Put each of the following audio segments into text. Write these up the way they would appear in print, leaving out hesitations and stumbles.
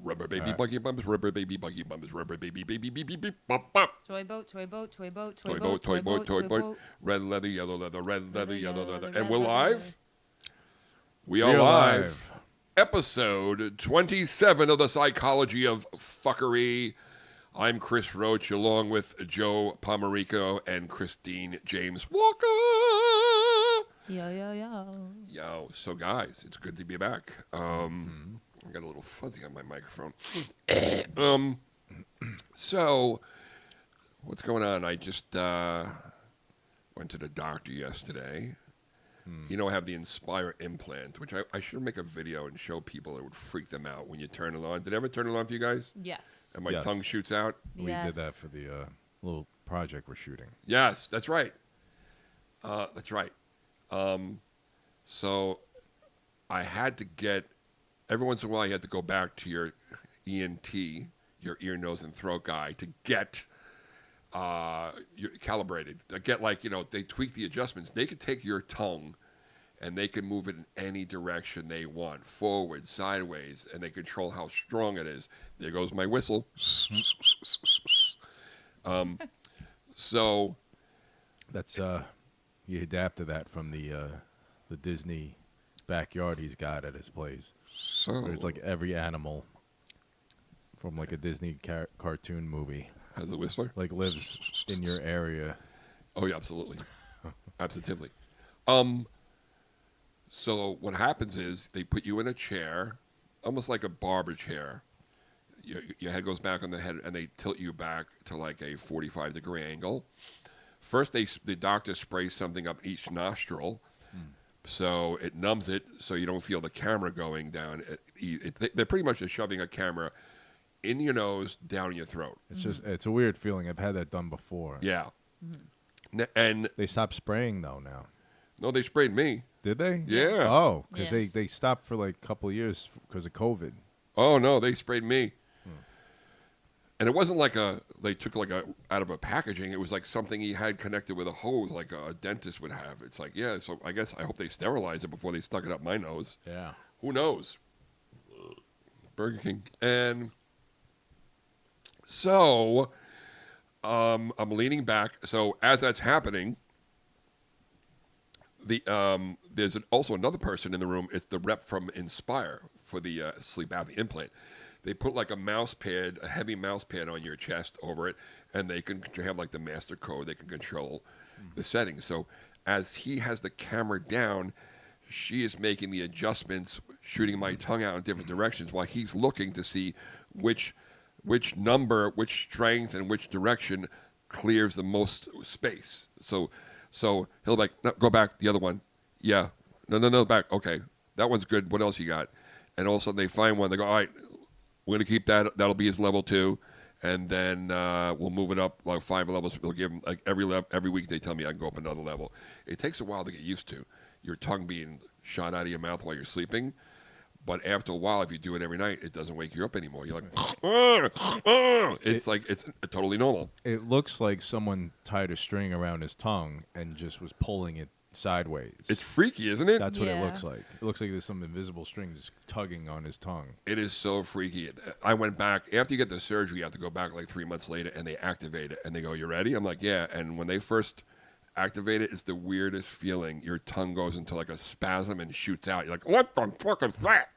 Rubber baby buggy bumps, rubber baby buggy bumps, rubber baby baby beep beep beep bop bop. Toy boat, toy boat, toy boat, toy Toy boat, boat, toy boat, toy boat. Red leather, yellow leather, red leather, yellow leather. And we're live? We are live. Episode 27 of the Psychology of Fuckery. I'm Chris Roach along with Joe Pomerico and Christine James Walker. Yo, so guys, it's good to be back. I got a little fuzzy on my microphone. So, what's going on? I just went to the doctor yesterday. You know, I have the Inspire implant, which I should make a video and show people. It would freak them out when you turn it on. Did it ever turn it on for you guys? Yes. And my Yes. tongue shoots out? We did that for the little project we're shooting. Yes, that's right. That's right. So I had to get, every once in a while you had to go back to your ENT, your ear, nose, and throat guy to get calibrated. To get they tweak the adjustments. They could take your tongue and they can move it in any direction they want, forward, sideways, and they control how strong it is. There goes my whistle. So That's he adapted that from the Disney backyard he's got at his place. Where it's like every animal from like a Disney cartoon movie has a whistler? like lives in your area. Oh yeah, absolutely. Absolutely. So what happens is they put you in a chair, almost like a barber chair. Your head goes back on the head, and they tilt you back to like a 45-degree angle. First, the doctor sprays something up each nostril, so it numbs it, so you don't feel the camera going down. They're pretty much just shoving a camera in your nose, down your throat. It's just it's a weird feeling. I've had that done before. Yeah. And They stopped spraying though now. no, they sprayed me. Did they? Yeah. Oh, because Yeah. they stopped for like a couple of years because of COVID. Oh no, they sprayed me. And it wasn't like they took out of a packaging. It was like something he had connected with a hose, like a dentist would have. It's like, yeah, so I guess I hope they sterilized it before they stuck it up my nose. Yeah. Who knows? Burger King. And so I'm leaning back. So as that's happening, there's also another person in the room. It's the rep from Inspire for the sleep apnea implant. They put like a mouse pad, a heavy mouse pad on your chest over it, and they can have like the master code. They can control the settings. So as he has the camera down, she is making the adjustments, shooting my tongue out in different directions while he's looking to see which number, which strength, and which direction clears the most space. So he'll like, no, go back, the other one. Yeah. No, back. Okay. That one's good. What else you got? And all of a sudden they find one. They go, all right, we're going to keep that. That'll be his level 2. And then we'll move it up like 5 levels. We'll give him like every week they tell me I can go up another level. It takes a while to get used to your tongue being shot out of your mouth while you're sleeping. But after a while, if you do it every night, it doesn't wake you up anymore. You're like, it's totally normal. It looks like someone tied a string around his tongue and just was pulling it sideways. It's freaky, isn't it? That's what it Yeah. looks like. It looks like there's some invisible string just tugging on his tongue. It is so freaky. I went back. After you get the surgery, you have to go back like 3 months later, and they activate it. And they go, you ready? I'm like, yeah. And when they first activate it, it's the weirdest feeling. Your tongue goes into like a spasm and shoots out. You're like, what the fuck is that?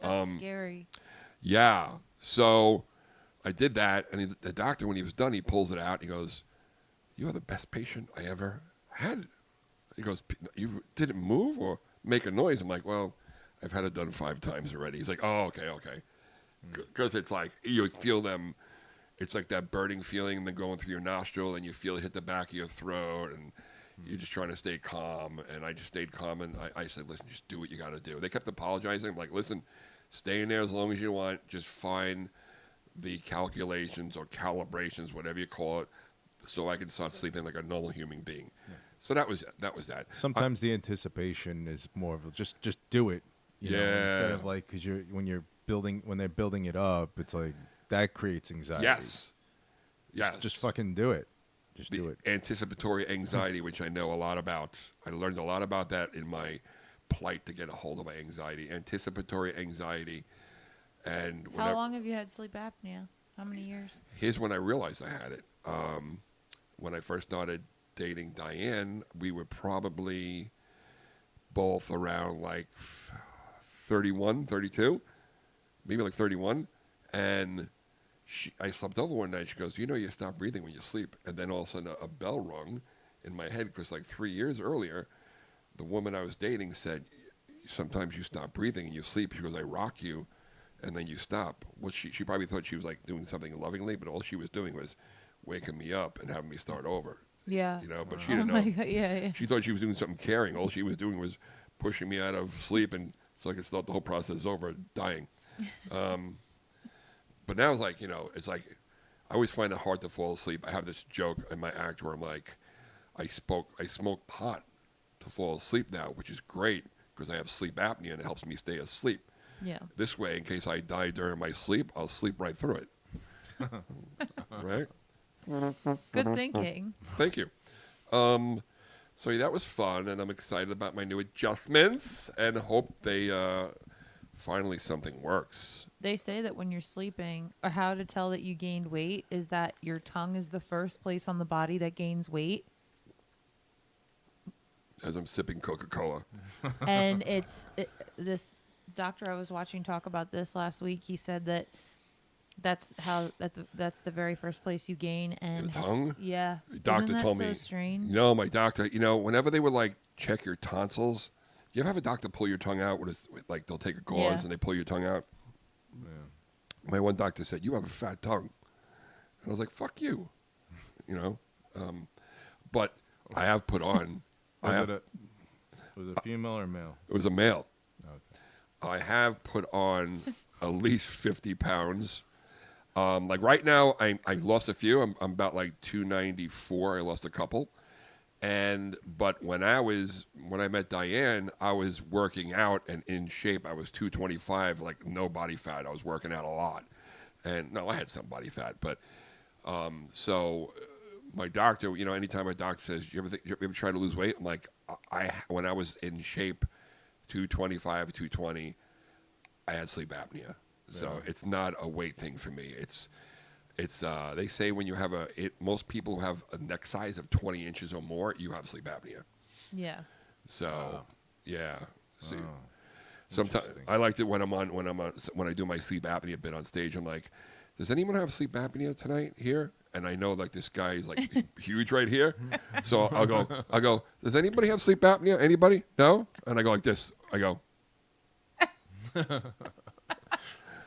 That's scary. Yeah. So I did that, and the doctor, when he was done, he pulls it out. He goes, you are the best patient I ever had. He goes, you didn't move or make a noise? I'm like, well, I've had it done 5 times already. He's like, oh, okay. Because it's like, you feel them, it's like that burning feeling and then going through your nostril, and you feel it hit the back of your throat, and you're just trying to stay calm. And I just stayed calm, and I said, listen, just do what you got to do. They kept apologizing. I'm like, listen, stay in there as long as you want. Just find the calculations or calibrations, whatever you call it, so I can start sleeping like a normal human being. Yeah. So that was that. Sometimes the anticipation is more of just do it. You know, instead of like because when they're building it up, it's like that creates anxiety. Yes. Just fucking do it. Just do it. Anticipatory anxiety, which I know a lot about. I learned a lot about that in my plight to get a hold of my anxiety. Anticipatory anxiety And How whenever, long have you had sleep apnea? How many years? here's when I realized I had it. When I first started dating Diane, we were probably both around like 31, 32, maybe like 31. And I slept over one night. She goes, you stop breathing when you sleep. And then all of a sudden a bell rung in my head because like 3 years earlier, the woman I was dating said, sometimes you stop breathing and you sleep. She goes, I rock you and then you stop. Well, she probably thought she was like doing something lovingly, but all she was doing was waking me up and having me start over. Yeah. But she didn't know. My God. Yeah. She thought she was doing something caring. All she was doing was pushing me out of sleep and so I could start the whole process over, dying. But now it's like, it's like I always find it hard to fall asleep. I have this joke in my act where I'm like, I smoke pot to fall asleep now, which is great because I have sleep apnea and it helps me stay asleep. Yeah. This way, in case I die during my sleep, I'll sleep right through it. Right? Good thinking. Thank you. So that was fun, and I'm excited about my new adjustments and hope they finally something works. They say that when you're sleeping, or how to tell that you gained weight is that your tongue is the first place on the body that gains weight. As I'm sipping Coca-Cola. And this doctor I was watching talk about this last week. He said that that's the very first place you gain. And The tongue? Yeah. The doctor Isn't that told so me. strange? My doctor, whenever they would like check your tonsils, you ever have a doctor pull your tongue out like they'll take a gauze Yeah. and they pull your tongue out? Yeah. My one doctor said, you have a fat tongue. And I was like, fuck you. But I have put on. Was it female or male? It was a male. Okay. I have put on at least 50 pounds. Like right now, I lost a few. I'm about like 294. I lost a couple. But when I met Diane, I was working out and in shape. I was 225, like no body fat. I was working out a lot. And no, I had some body fat, but so my doctor, anytime my doctor says, you ever try to lose weight? I'm like, when I was in shape, 225, 220, I had sleep apnea. So it's not a weight thing for me. It's they say when you have most people who have a neck size of 20 inches or more, you have sleep apnea. Yeah. So, yeah. See, Oh, sometimes interesting. I liked it when I do my sleep apnea bit on stage. I'm like, does anyone have sleep apnea tonight here? And I know like this guy is like huge right here. So I'll go, does anybody have sleep apnea? Anybody? No? And I go like this. I go.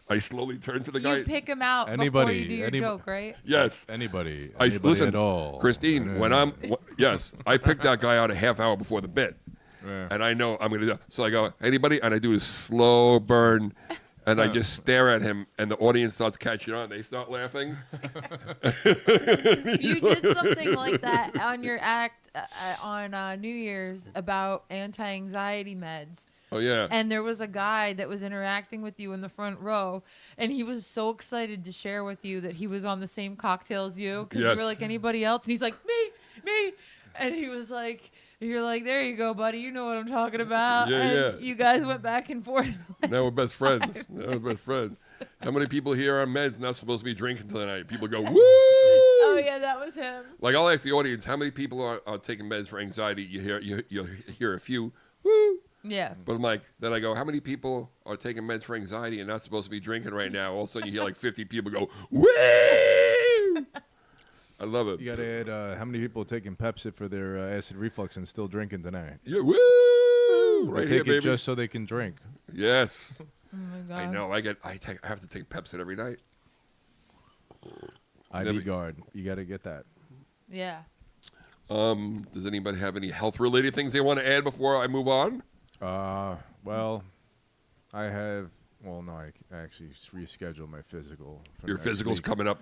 I slowly turn to the guy. You pick him out before Anybody- you do your joke, right? Yes. Anybody Listen, at all. Christine, yes, I picked that guy out a half hour before the bit. Yeah. And I know I'm going to do. So I go, anybody? And I do a slow burn. And I just stare at him, and the audience starts catching on. They start laughing. You did something like that on your act on New Year's about anti-anxiety meds. Oh, yeah. And there was a guy that was interacting with you in the front row, and he was so excited to share with you that he was on the same cocktail as you because you Yes. were like, anybody else? And he's like, me. And he was like, you're like, there you go, buddy. You know what I'm talking about. Yeah, and yeah. you guys went back and forth. Now we're best friends. How many people here are meds not supposed to be drinking tonight? People go, woo! Oh, yeah, that was him. Like, I'll ask the audience, how many people are taking meds for anxiety? You hear a few, woo! Yeah. But I'm like, then I go, how many people are taking meds for anxiety and not supposed to be drinking right now? All of a sudden you hear like 50 people go, woo! I love it. You got to add how many people are taking Pepsi for their acid reflux and still drinking tonight? Yeah, woo! They Right take here, it baby. just so they can drink. Yes. Oh, my God. I know. I have to take Pepsi every night. Never- IV Guard. You got to get that. Yeah. Does anybody have any health-related things they want to add before I move on? Well, I have. Well, no, I actually rescheduled my physical. For Your next physical's week. coming up.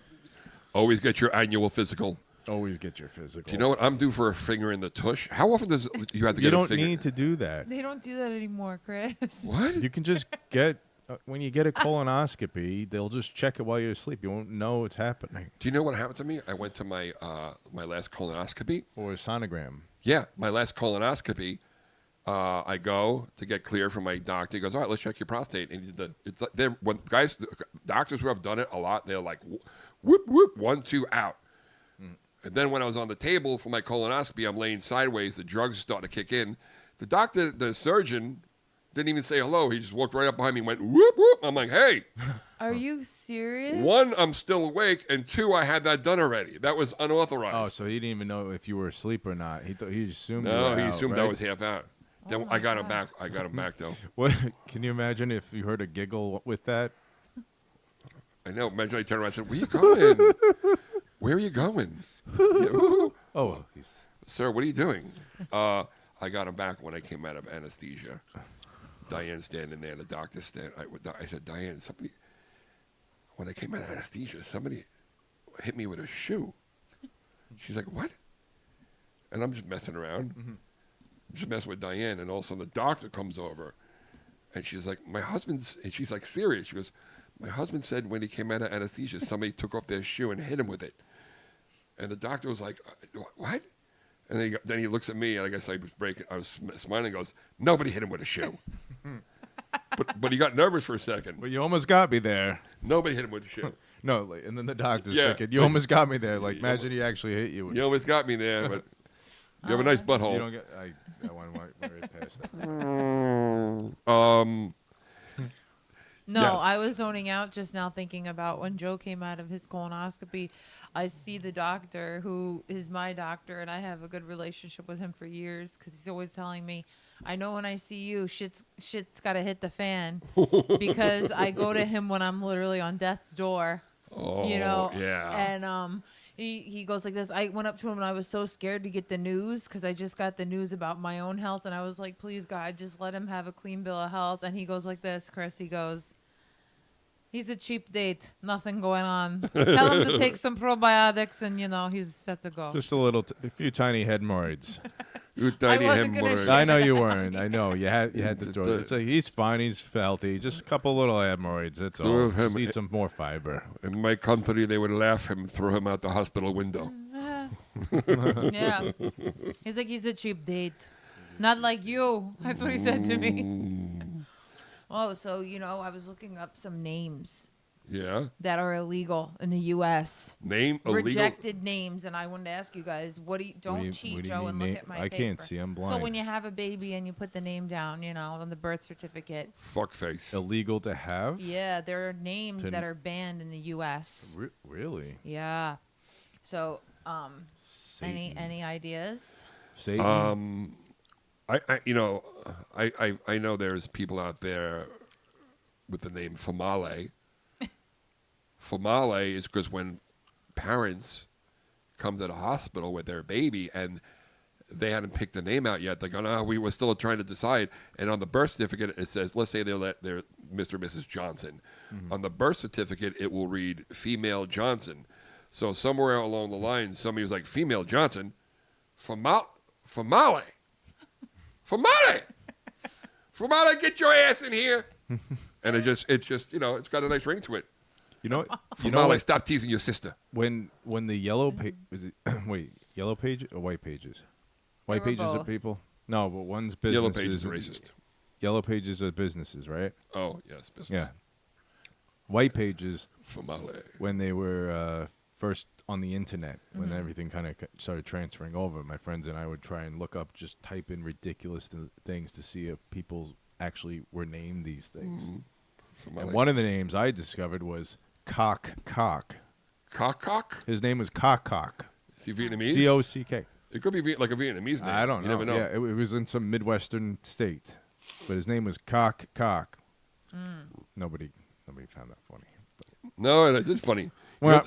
Always get your annual physical. Always get your physical. Do you know what I'm due for a finger in the tush? How often does you have to You get a don't finger? need to do that. They don't do that anymore, Chris. What? You can just get when you get a colonoscopy, they'll just check it while you're asleep. You won't know it's happening. Do you know what happened to me? I went to my my last colonoscopy. Or a sonogram. Yeah, my last colonoscopy. I go to get cleared from my doctor. He goes, all right, let's check your prostate. And he did it's like when doctors who have done it a lot, they're like, whoop, whoop, 1, 2, out. And then when I was on the table for my colonoscopy, I'm laying sideways. The drugs are starting to kick in. The surgeon, didn't even say hello. He just walked right up behind me and went, whoop, whoop. I'm like, hey. Are you serious? 1, I'm still awake. And 2, I had that done already. That was unauthorized. Oh, so he didn't even know if you were asleep or not. He assumed. you No, were he out, assumed right? I was half out. Then my I got him God. back. I got him back, though. What? Can you imagine if you heard a giggle with that? I know. Imagine I turned around and said, where you going? Where are you going? Yeah. Oh, Sir, what are you doing? I got him back when I came out of anesthesia. Diane standing there, and the doctor standing. I said, Diane, when I came out of anesthesia, somebody hit me with a shoe. She's like, what? And I'm just messing around. Just messing with Diane, and all of a sudden the doctor comes over, and she's like, and she's like serious. She goes, my husband said when he came out of anesthesia, somebody took off their shoe and hit him with it. And the doctor was like, what? And then he looks at me, and I guess I was smiling, and goes, nobody hit him with a shoe. but he got nervous for a second. well, you almost got me there. Nobody hit him with a shoe. No, like, and then the doctor's Yeah. thinking, you almost got me there. Like, imagine he actually hit you. You almost got me there, but you have a nice You butthole. don't get. I want to right past that. No, Yes. I was zoning out just now thinking about when Joe came out of his colonoscopy. I see the doctor who is my doctor, and I have a good relationship with him for years because he's always telling me, I know when I see you, shit's got to hit the fan because I go to him when I'm literally on death's door. Oh, You know? yeah. And he goes like this. I went up to him and I was so scared to get the news because I just got the news about my own health, and I was like, please God, just let him have a clean bill of health. And he goes like this, Chris. He goes, he's a cheap date, nothing going on. Tell him to take some probiotics, and he's set to go. Just a few tiny hemorrhoids. You tiny wasn't gonna hemorrhoids. share. I know you weren't. I know you had to throw it. It's like, he's fine. He's healthy. Just a couple little hemorrhoids. That's Two all. of him- Just need some more fiber. In my country, they would laugh him, throw him out the hospital window. Yeah. He's like, he's a cheap date. Not like you. That's what he said to me. Oh, so, I was looking up some names Yeah. that are illegal in the U.S. Name illegal. Rejected names, and I wanted to ask you guys, don't what cheat, do you Joe, mean and look at my I paper. can't see. I'm blind. So when you have a baby and you put the name down, on the birth certificate, Fuckface. Illegal to have? yeah, there are names To- that are banned in the U.S. Really? Yeah. So, Satan. any ideas? Satan. I know there's people out there with the name Famale. Famale is because when parents come to the hospital with their baby and they hadn't picked the name out yet, they go, no, we were still trying to decide. And on the birth certificate, it says, let's say they're Mr. and Mrs. Johnson. On the birth certificate, it will read female Johnson. So somewhere along the line, somebody was like, female Johnson? Famale? Famale, get your ass in here. And it's just, it's got a nice ring to it. You know, Famale, stop teasing your sister. when the yellow page, wait, yellow page or white pages? White They were pages are both. people. No, but one's businesses. Yellow Page is racist. Yellow pages are businesses, right? Oh, yes. Business. Yeah. White pages, Famale. when they were first on the internet, when everything kind of started transferring over, my friends and I would try and look up, just type in ridiculous things to see if people actually were named these things. Famale. And one of the names I discovered was Cock. Cock? His name was Cock. Is he Vietnamese? C-O-C-K. It could be like a Vietnamese name. I don't know. You never know. Yeah, it was in some Midwestern state, but his name was Cock. Nobody found that funny. No, it is funny. Well-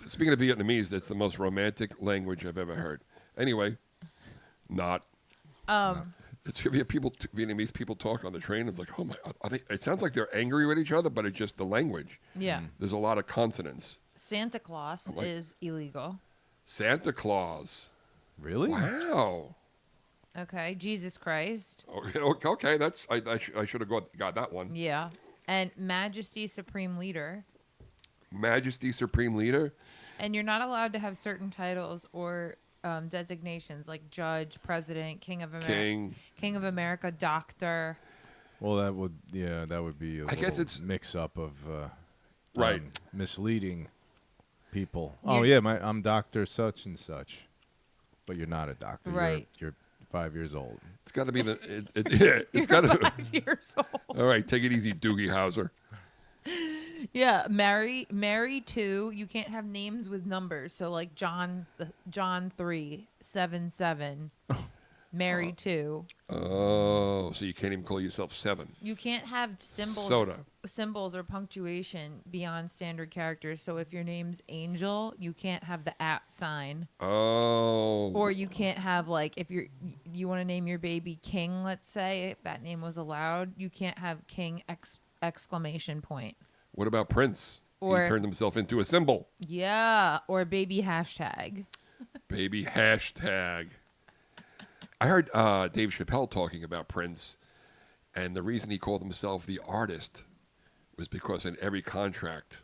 Speaking of Vietnamese, that's the most romantic language I've ever heard. Anyway, not. It's Vietnamese people talk on the train. It's like, oh my, it sounds like they're angry with each other, but it's just the language. Yeah. There's a lot of consonants. Santa Claus like- is illegal. Santa Claus. Really? Wow. Okay. Jesus Christ. Okay, that's I should have got that one. Yeah. And Majesty Supreme Leader. Majesty Supreme Leader. And you're not allowed to have certain titles or designations like judge, president, King. King of America, doctor. Well, that would be a I guess little it's- mix-up of Right. misleading people. You're- Oh yeah, I'm Doctor such and such, but you're not a doctor. Right. You're 5 years old. It's got to be the. Yeah, it's got You're to. 5 years old. All right, take it easy, Doogie Howser. Yeah, Mary 2. You can't have names with numbers. So like John 377, Mary 2. Oh, so you can't even call yourself 7. You can't have symbols or punctuation beyond standard characters. So if your name's Angel, you can't have the @ sign. Oh. Or you can't have like if you want to name your baby King, let's say, if that name was allowed, you can't have King exclamation point. What about Prince? Or- He turned himself into a symbol. Yeah, or baby hashtag. Baby hashtag. I heard Dave Chappelle talking about Prince, and the reason he called himself the artist was because in every contract,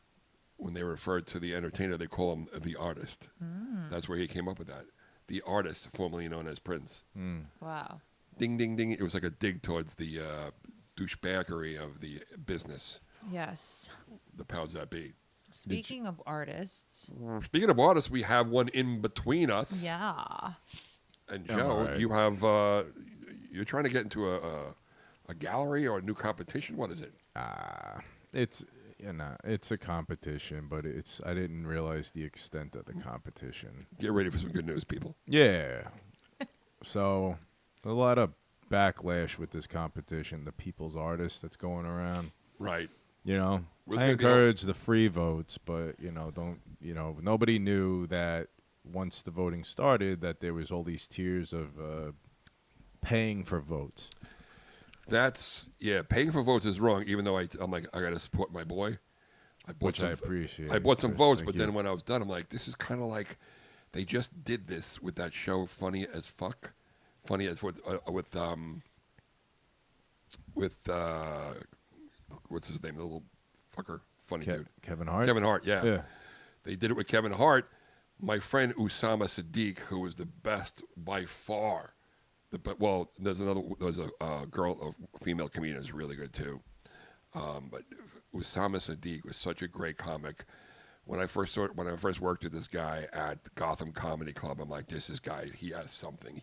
when they referred to the entertainer, they call him the artist. That's where he came up with that. The artist, formerly known as Prince. Wow. Ding, ding, ding. It was like a dig towards the douchebaggery of the business, Yes. the powers that be. Speaking of artists, Speaking of artists, we have one in between us. yeah. And I'm Joe, all right. you have you're trying to get into a gallery or a new competition. What is it? It's it's a competition, but I didn't realize the extent of the competition. Get ready for some good news, people. Yeah. So a lot of backlash with this competition, the people's artist that's going around. Right. You know, What's I gonna be encourage the free votes, but nobody knew that once the voting started that there was all these tiers of paying for votes. That's paying for votes is wrong. Even though I'm like I got to support my boy. Which I appreciate. I bought some Chris. votes, Thank but you. then when I was done, I'm like, this is kind of like they just did this with that show, Funny as Fuck, Funny as with what's his name, the little fucker, funny dude, Kevin Hart. Kevin Hart. Yeah. Yeah. They did it with Kevin Hart. My friend Usama Sadiq, who was the best by far. There's a girl, a female comedian who's really good too. But Usama Sadiq was such a great comic. When I first worked with this guy at Gotham Comedy Club, I'm like, this guy, he has something.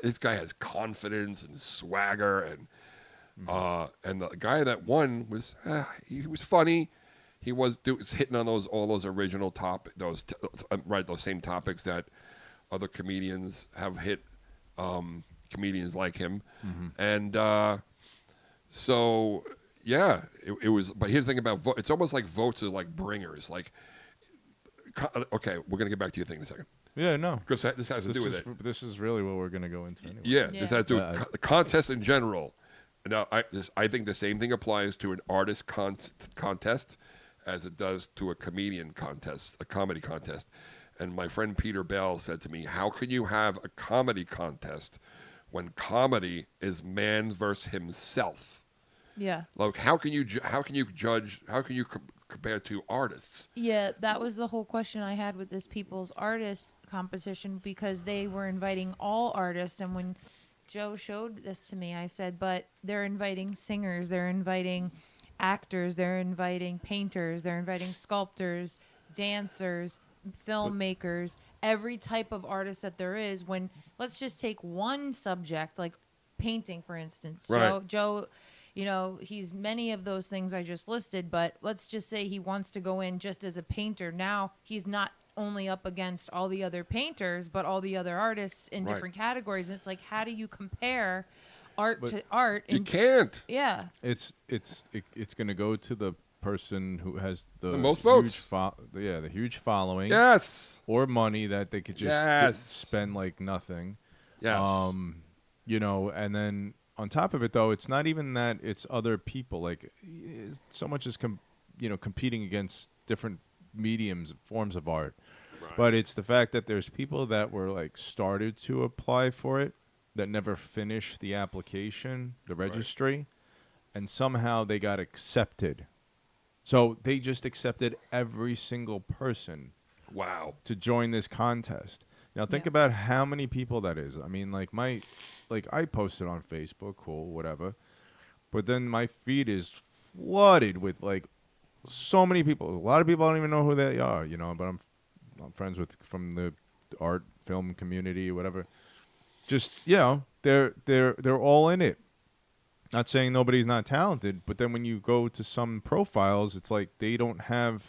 This guy has confidence and swagger, and the guy that won was he was funny. He was hitting on all those original those same topics that other comedians have hit. Comedians like him, and so yeah, it was. But here's the thing about vote: it's almost like votes are like bringers. Like, okay, we're gonna get back to your thing in a second Yeah, no. because this has to do with it. This is really what we're going to go into anyway. Yeah, Yeah. this has to do with the contest in general. Now, I think the same thing applies to an artist contest as it does to a comedian contest, a comedy contest. And my friend Peter Bell said to me, how can you have a comedy contest when comedy is man versus himself? Yeah. Like, how can you compare to artists? Yeah, that was the whole question I had with this People's Artist competition because they were inviting all artists. And when Joe showed this to me, I said, but they're inviting singers, they're inviting actors, they're inviting painters, they're inviting sculptors, dancers, filmmakers, every type of artist that there is. When let's just take one subject like painting, for instance. Right. Joe, he's many of those things I just listed, but let's just say he wants to go in just as a painter. Now he's not only up against all the other painters, but all the other artists in Right. different categories. And it's like, how do you compare art But to art? You can't. Yeah. It's going to go to the person who has the most huge votes. the huge following. Yes. Or money that they could just Yes. spend like nothing. Yes. And then on top of it, though, it's not even that it's other people. Like, so much is competing against different mediums, forms of art. Right. But it's the fact that there's people that were like started to apply for it that never finished the application, the registry, and somehow they got accepted. So they just accepted every single person Wow. to join this contest. Now think Yeah. about how many people that is. I mean, like I posted on Facebook, cool, whatever. But then my feed is flooded with like so many people. A lot of people don't even know who they are, you know. But I'm friends with from the art film community, whatever. Just they're all in it. Not saying nobody's not talented, but then when you go to some profiles, it's like they don't have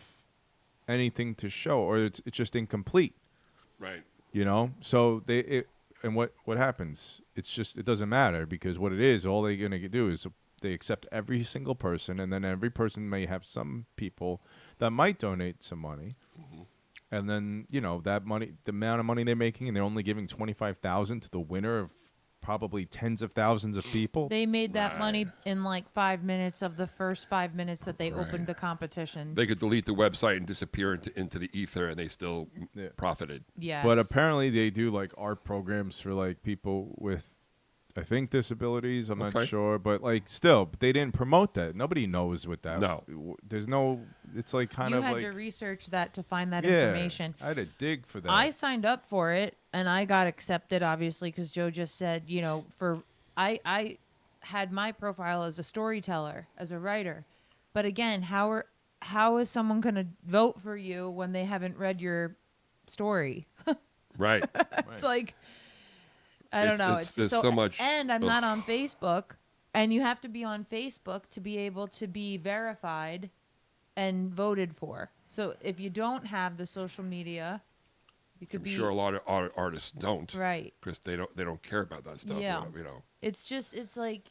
anything to show, or it's just incomplete. Right. You know, so and what happens? It's just it doesn't matter because what it is, all they're gonna do is they accept every single person, and then every person may have some people that might donate some money, and then you know that money, the amount of money they're making, and they're only giving 25,000 to the winner of probably tens of thousands of people. They made that Right. money in like 5 minutes of the first 5 minutes that they Right. opened the competition. They could delete the website and disappear into the ether, and they still Yeah. profited. Yes. But apparently they do like art programs for like people with, I think, disabilities. I'm Okay. not sure, but like still, but they didn't promote that. Nobody knows what that. No. There's no. It's like kind you of had like to research that to find that yeah. information. I had to dig for that. I signed up for it and I got accepted, obviously, because Joe just said, you know, I had my profile as a storyteller, as a writer. But again, how is someone going to vote for you when they haven't read your story? Right. It's like, I don't know. It's- there's so much- And I'm ugh. not on Facebook. And you have to be on Facebook to be able to be verified and voted for. So if you don't have the social media, you could I'm be sure a lot of artists don't, right. because they don't care about that stuff. Yeah. You know. It's like,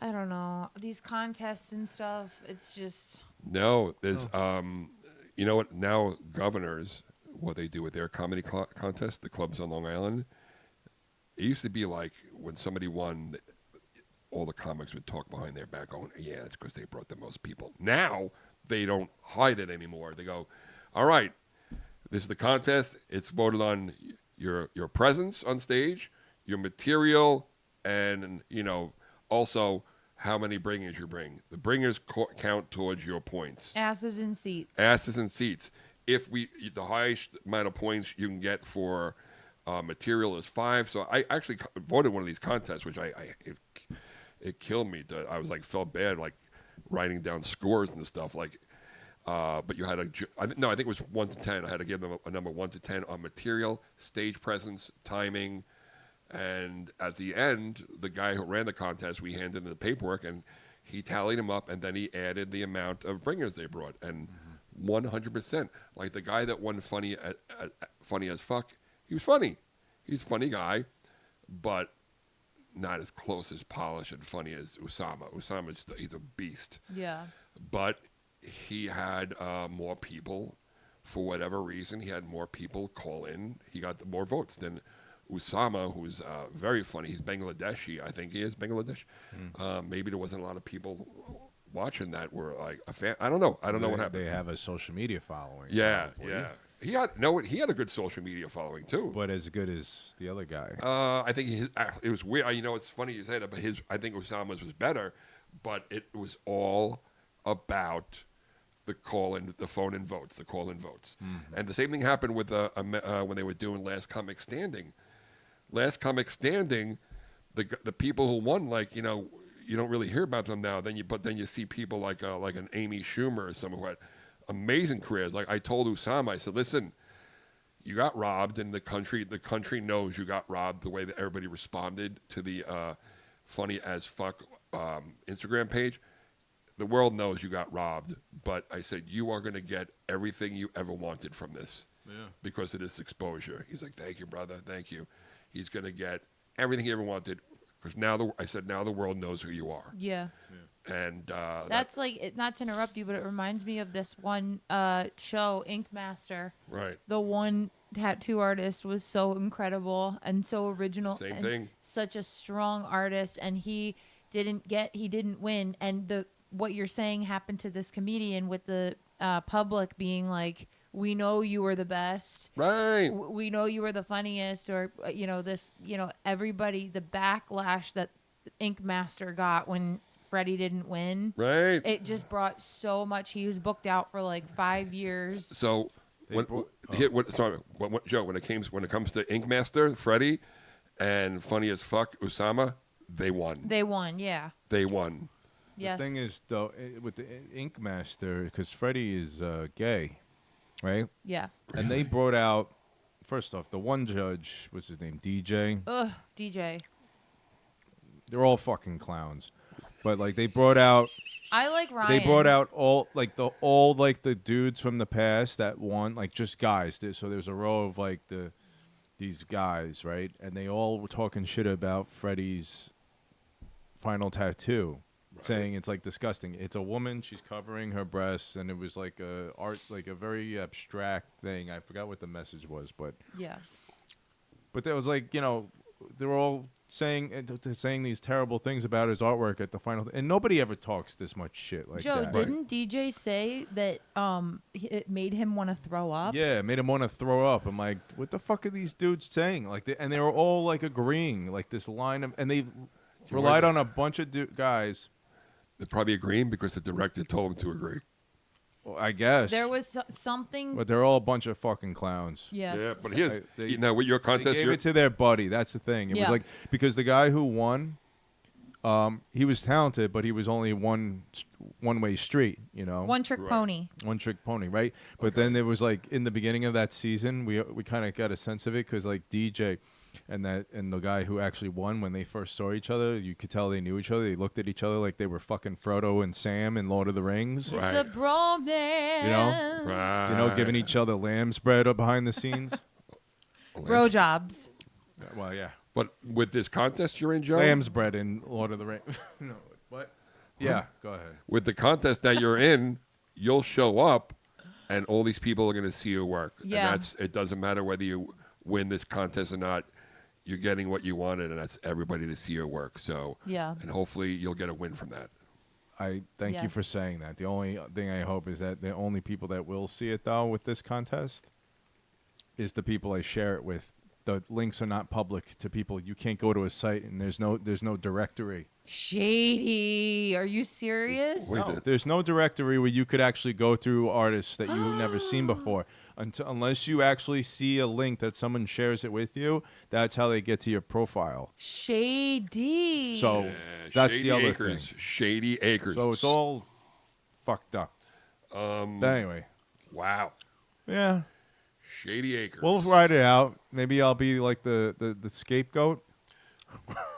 I don't know, these contests and stuff. It's just No, there's you know what? Now governors, what they do with their comedy contest, the clubs on Long Island. It used to be like when somebody won, all the comics would talk behind their back, going, "Yeah, it's because they brought the most people." Now they don't hide it anymore. They go, "All right, this is the contest. It's voted on your presence on stage, your material, and you know also how many bringers you bring. The bringers count towards your points. asses in seats. Asses and seats. If the highest amount of points you can get for material is 5. So I actually voted one of these contests, which it killed me. I was like felt bad like writing down scores and stuff like. But you had I think it was 1 to 10. I had to give them a number 1 to 10 on material, stage presence, timing, and at the end, the guy who ran the contest, we handed him the paperwork, and he tallied them up, and then he added the amount of bringers they brought, and 100%. Like the guy that won funny as fuck, he was funny. He's a funny guy, but not as close as polished and funny as Usama. He's a beast. Yeah. But he had more people, for whatever reason, he had more people call in. He got more votes than Usama, who's very funny. He's Bangladeshi. I think he is Bangladesh. Maybe there wasn't a lot of people watching that were like a fan. I don't know. I don't know what happened. They have a social media following. Yeah, probably. yeah. He had a good social media following too. But as good as the other guy. I think it was weird. You know, it's funny you say that, but I think Osama's was better, but it was all about the phone-in votes. And the same thing happened with when they were doing Last Comic Standing. Last Comic Standing, the people who won, like, you know, you don't really hear about them now. Then you see people like an Amy Schumer or someone who had amazing careers. Like I told Usama, I said, listen, you got robbed, and the country knows you got robbed. The way that everybody responded to the funny as fuck Instagram page, the world knows you got robbed. But I said, you are going to get everything you ever wanted from this because of this exposure. He's like, thank you, brother, thank you. He's going to get everything he ever wanted because now the world knows who you are. Yeah. And That's like, not to interrupt you, but it reminds me of this one show, Ink Master. right. The one tattoo artist was so incredible and so original. Same and thing. Such a strong artist, and he didn't win. And what you're saying happened to this comedian with the public being like, we know you were the best. Right. We know you were the funniest, or everybody, the backlash that Ink Master got when Freddie didn't win. Right. It just brought so much. He was booked out for like 5 years. So Joe, when it comes to Ink Master, Freddie, and Funny as Fuck, Usama, they won. They won, yeah. They won. Yes. The thing is, though, with the Ink Master, because Freddie is gay, right? Yeah. And they brought out, first off, the one judge, what's his name, DJ? Ugh, DJ. They're all fucking clowns. But, like, they brought out... I like Ryan. They brought out all the dudes from the past that won, like, just guys. So there's a row of, like, these guys, right? And they all were talking shit about Freddie's final tattoo. Saying it's like disgusting. It's a woman. She's covering her breasts, and it was like a very abstract thing. I forgot what the message was, but Yeah. there was like they were all saying these terrible things about his artwork at the final, and nobody ever talks this much shit like Joe, that. didn't DJ say that it made him want to throw up? Yeah, it made him want to throw up. I'm like, what the fuck are these dudes saying? Like, and they were all like agreeing, like this line of, and they relied on a bunch of guys. They're probably agreeing because the director told them to agree. Well, I guess There was something. but they're all a bunch of fucking clowns. Yes. Yeah, but here's They- with your They contest, gave it to their buddy. That's the thing. It Yeah. was like because the guy who won, he was talented, but he was only one way street. One trick Right. pony. One trick pony, right? But then there was like in the beginning of that season, we kind of got a sense of it because like DJ and the guy who actually won, when they first saw each other, you could tell they knew each other. They looked at each other like they were fucking Frodo and Sam in Lord of the Rings. Right. It's a bromance. Right. Giving each other lamb's bread up behind the scenes. Bro jobs. Well, yeah, But with this contest you're in, Joe, lamb's bread in Lord of the Rings. No, what? Yeah, go ahead. with the contest that you're in, you'll show up, and all these people are going to see your work. Yeah. And it doesn't matter whether you win this contest or not. You're getting what you wanted, and that's everybody to see your work. So, Yeah. and hopefully you'll get a win from that. I thank you for Yes. saying that. The only thing I hope is that the only people that will see it though with this contest is the people I share it with. The links are not public to people. You can't go to a site and there's no directory. Shady. Are you serious? Wait, No, there's no directory where you could actually go through artists that you've never seen before. Unless you actually see a link that someone shares it with you, that's how they get to your profile. Shady. So that's Shady the other Acres. thing. Shady Acres. So it's all fucked up. But anyway, wow. yeah. Shady Acres. We'll ride it out. Maybe I'll be like the scapegoat.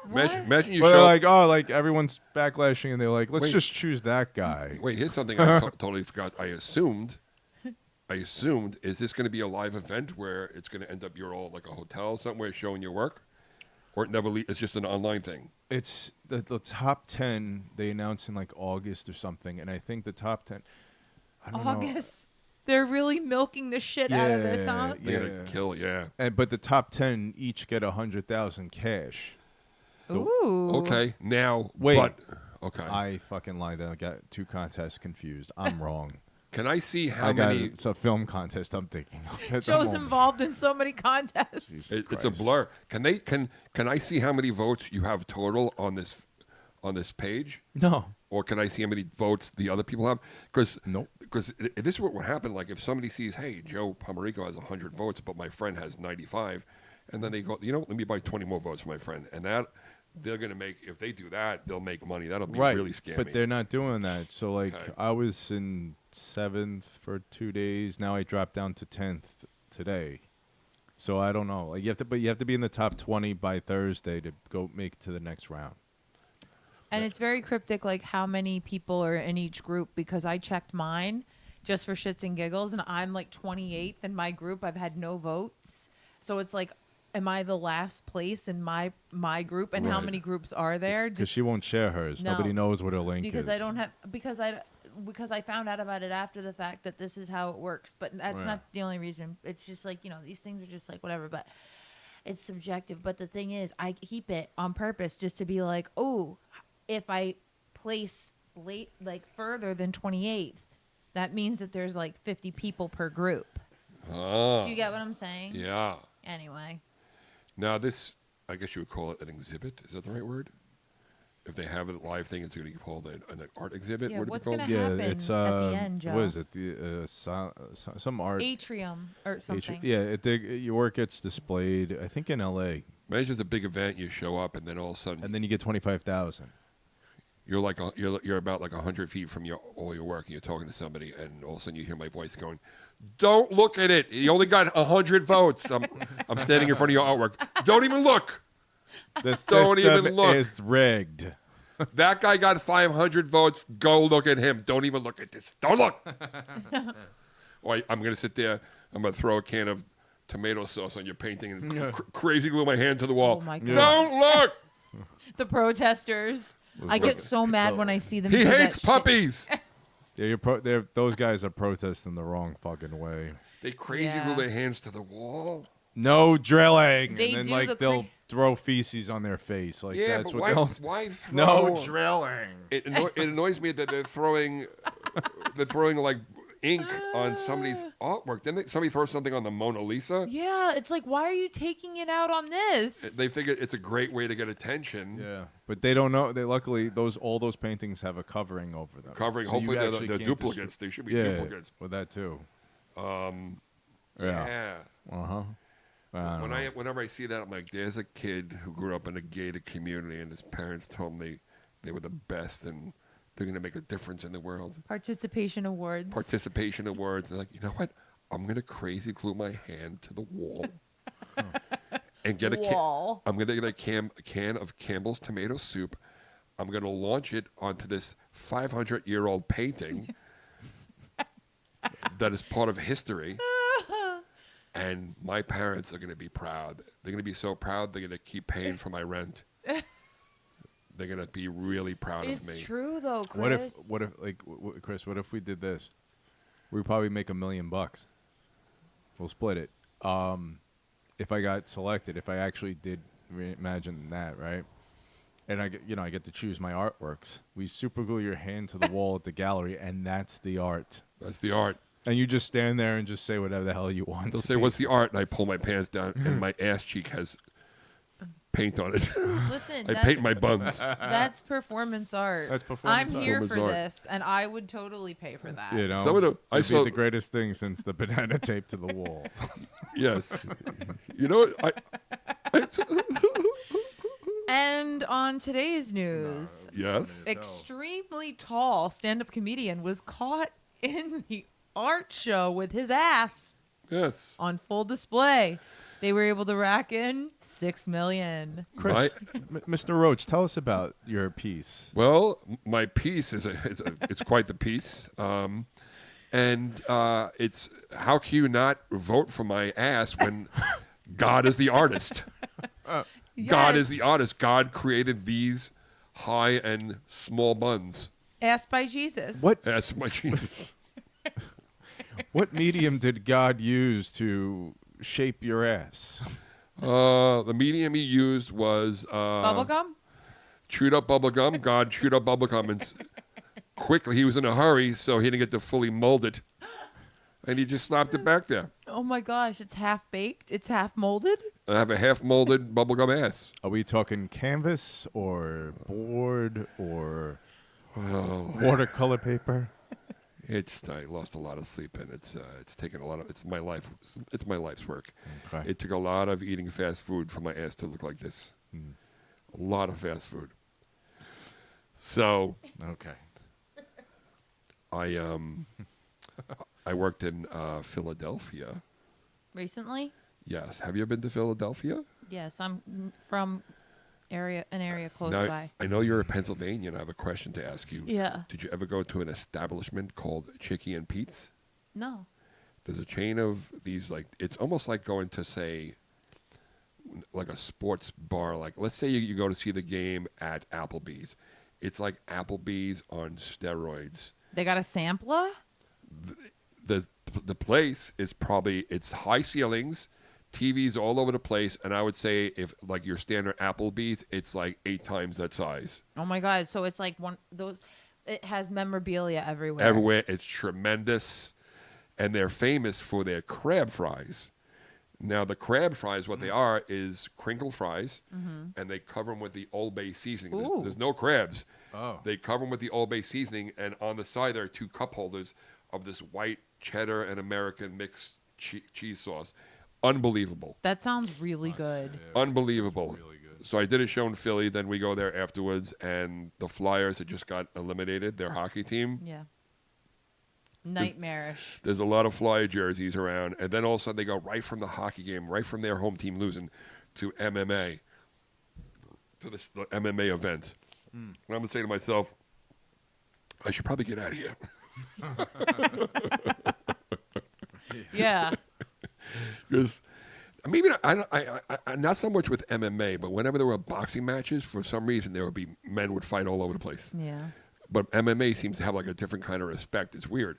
imagine you But show they're like, oh, like everyone's backlashing, and they're like, let's Wait. just choose that guy. Wait, here's something I totally forgot. I assumed, is this going to be a live event where it's going to end up you're all like a hotel somewhere showing your work? Or it's just an online thing? It's the top 10 they announced in like August or something, and I think the top 10. I don't know. August. They're really milking the shit out of this, huh? They're going to kill, yeah. But the top 10 each get 100,000 cash. Ooh. Okay, now, Wait. but, okay. I fucking lied. I got two contests confused. I'm wrong. Can I see how I got many? it's a film contest. I'm thinking. At the Joe's moment. involved in so many contests. Jesus It's a Christ. blur. Can I see how many votes you have total on this page? No. Or can I see how many votes the other people have? Because Nope. Because this is what would happen. Like if somebody sees, hey, Joe Pomerico has 100 votes, but my friend has 95, and then they go, let me buy 20 more votes for my friend, and that they're gonna make. If they do that, they'll make money. That'll be Right. really scammy. But they're not doing that. So like Okay. I was in 7th for 2 days. Now I dropped down to 10th today. So I don't know. Like you have to be in the top 20 by Thursday to go make it to the next round. And it's very cryptic, like how many people are in each group, because I checked mine just for shits and giggles, and I'm like 28th in my group. I've had no votes. So it's like, am I the last place in my group? And how Right. many groups are there? Because she won't share hers. No. Nobody knows what her link because is. I don't have because I found out about it after the fact that this is how it works. But that's Right. not the only reason. It's just like, these things are just like whatever, but it's subjective. But the thing is, I keep it on purpose just to be like, oh, if I place late like further than 28th, that means that there's like 50 people per group. Ah, Do you get what I'm saying? yeah. Anyway. Now this, I guess you would call it an exhibit. Is that the right word? if they have a live thing, it's going to be called an art exhibit. Yeah, What what's it gonna called? Yeah, happen it's at the end, Joe? what is it? Some art. Atrium or something. Your work gets displayed. I think in L.A. Imagine just a big event. You show up, and then all of a sudden, and then you get 25,000. you're like you're about like 100 feet from all your work, and you're talking to somebody, and all of a sudden you hear my voice going, "Don't look at it. You only got 100 votes. I'm standing in front of your artwork. Don't even look. This Don't system even look. is rigged. That guy got 500 votes. Go look at him. Don't even look at this. Don't look." Or I'm going to sit there. I'm going to throw a can of tomato sauce on your painting and crazy glue my hand to the wall. Oh, my God. Don't look. The protesters. I get so mad when I see them. He do that hates shit. puppies. Yeah, those guys are protesting the wrong fucking way. They crazy Yeah. glue their hands to the wall. No drilling, They and then do like the they'll throw feces on their face. Like Yeah, that's but what they'll. why throw? No drilling. It annoys me that they're throwing like ink on somebody's artwork. Then somebody throws something on the Mona Lisa. Yeah, it's like, why are you taking it out on this? They figure it's a great way to get attention. Yeah, but they don't know. They luckily all those paintings have a covering over them. Covering. So you Hopefully actually they're can't duplicates. They should be yeah, duplicates. with that too. Yeah. Uh huh. Whenever I see that, I'm like, there's a kid who grew up in a gated community, and his parents told him they were the best, and they're going to make a difference in the world. Participation awards. Participation awards. They're like, you know what? I'm going to crazy glue my hand to the wall and get Wall. I'm going to get a can of Campbell's tomato soup. I'm going to launch it onto this 500-year-old painting that is part of history. And my parents are going to be proud. They're going to be so proud they're going to keep paying for my rent. They're going to be really proud It's of me. true though, Chris. What if like Chris? What if we did this? We'd probably make $1 million. We'll split it. If I got selected, if I actually did imagine that, right? And I get to choose my artworks. We super glue your hand to the wall at the gallery, and that's the art. That's the art. And you just stand there and just say whatever the hell you want. They'll to say, be. "What's the art?" And I pull my pants down, and my ass cheek has paint on it. Listen, I paint my buns. that's performance art. That's performance I'm art. here Performance for art. this, and I would totally pay for that. You know, Some of the- I it'd be saw- the greatest thing since the banana tape to the wall. Yes. You know what? And on today's news, Yes. extremely tall stand-up comedian was caught in the art show with his ass Yes. on full display. They were able to rack in $6 million. Chris, Mr. Roach, tell us about your piece. Well, my piece it's quite the piece, and it's how can you not vote for my ass when God is the artist? God is the artist. God created these high and small buns. Asked by Jesus. What That's my Jesus. what medium did God use to shape your ass? The medium he used was Bubblegum? chewed up bubble gum. God chewed up bubble gum and quickly. He was in a hurry, so he didn't get to fully mold it, and he just slapped it back there. Oh my gosh, it's half baked. It's half molded. I have a half molded bubblegum ass. Are we talking canvas or board or watercolor paper? I lost a lot of sleep, and it's taken a lot of. It's my life. It's my life's work. Okay. It took a lot of eating fast food for my ass to look like this. A lot of fast food. So Okay. I worked in Philadelphia. Recently? Yes. Have you ever been to Philadelphia? Yes, I'm from an area close Now, by. I know you're a Pennsylvanian. I have a question to ask you. Yeah. Did you ever go to an establishment called Chicky and Pete's? No. There's a chain of these, like, it's almost like going to, say, like a sports bar. Like, let's say you go to see the game at Applebee's. It's like Applebee's on steroids. They got a sampler? The place is probably, it's high ceilings, TVs all over the place, and I would say if like your standard Applebee's, it's like 8 times that size. Oh my god, so it's like one those it has memorabilia everywhere. Everywhere, it's tremendous, and they're famous for their crab fries. Now the crab fries, what they are is crinkle fries, and they cover them with the Old Bay seasoning. Ooh. There's no crabs. Oh. They cover them with the Old Bay seasoning, and on the side there are 2 cup holders of this white cheddar and American mixed cheese sauce. Unbelievable. That sounds really good. Unbelievable. Really good. So I did a show in Philly. Then we go there afterwards, and the Flyers had just got eliminated, their hockey team. Yeah. Nightmarish. There's a lot of Flyer jerseys around, and then all of a sudden they go right from the hockey game, right from their home team losing, to MMA, to the MMA event. And I'm gonna say to myself, I should probably get out of here. Yeah. Because maybe not, I not so much with MMA, but whenever there were boxing matches, for some reason there would be men would fight all over the place. Yeah. But MMA seems to have like a different kind of respect. It's weird.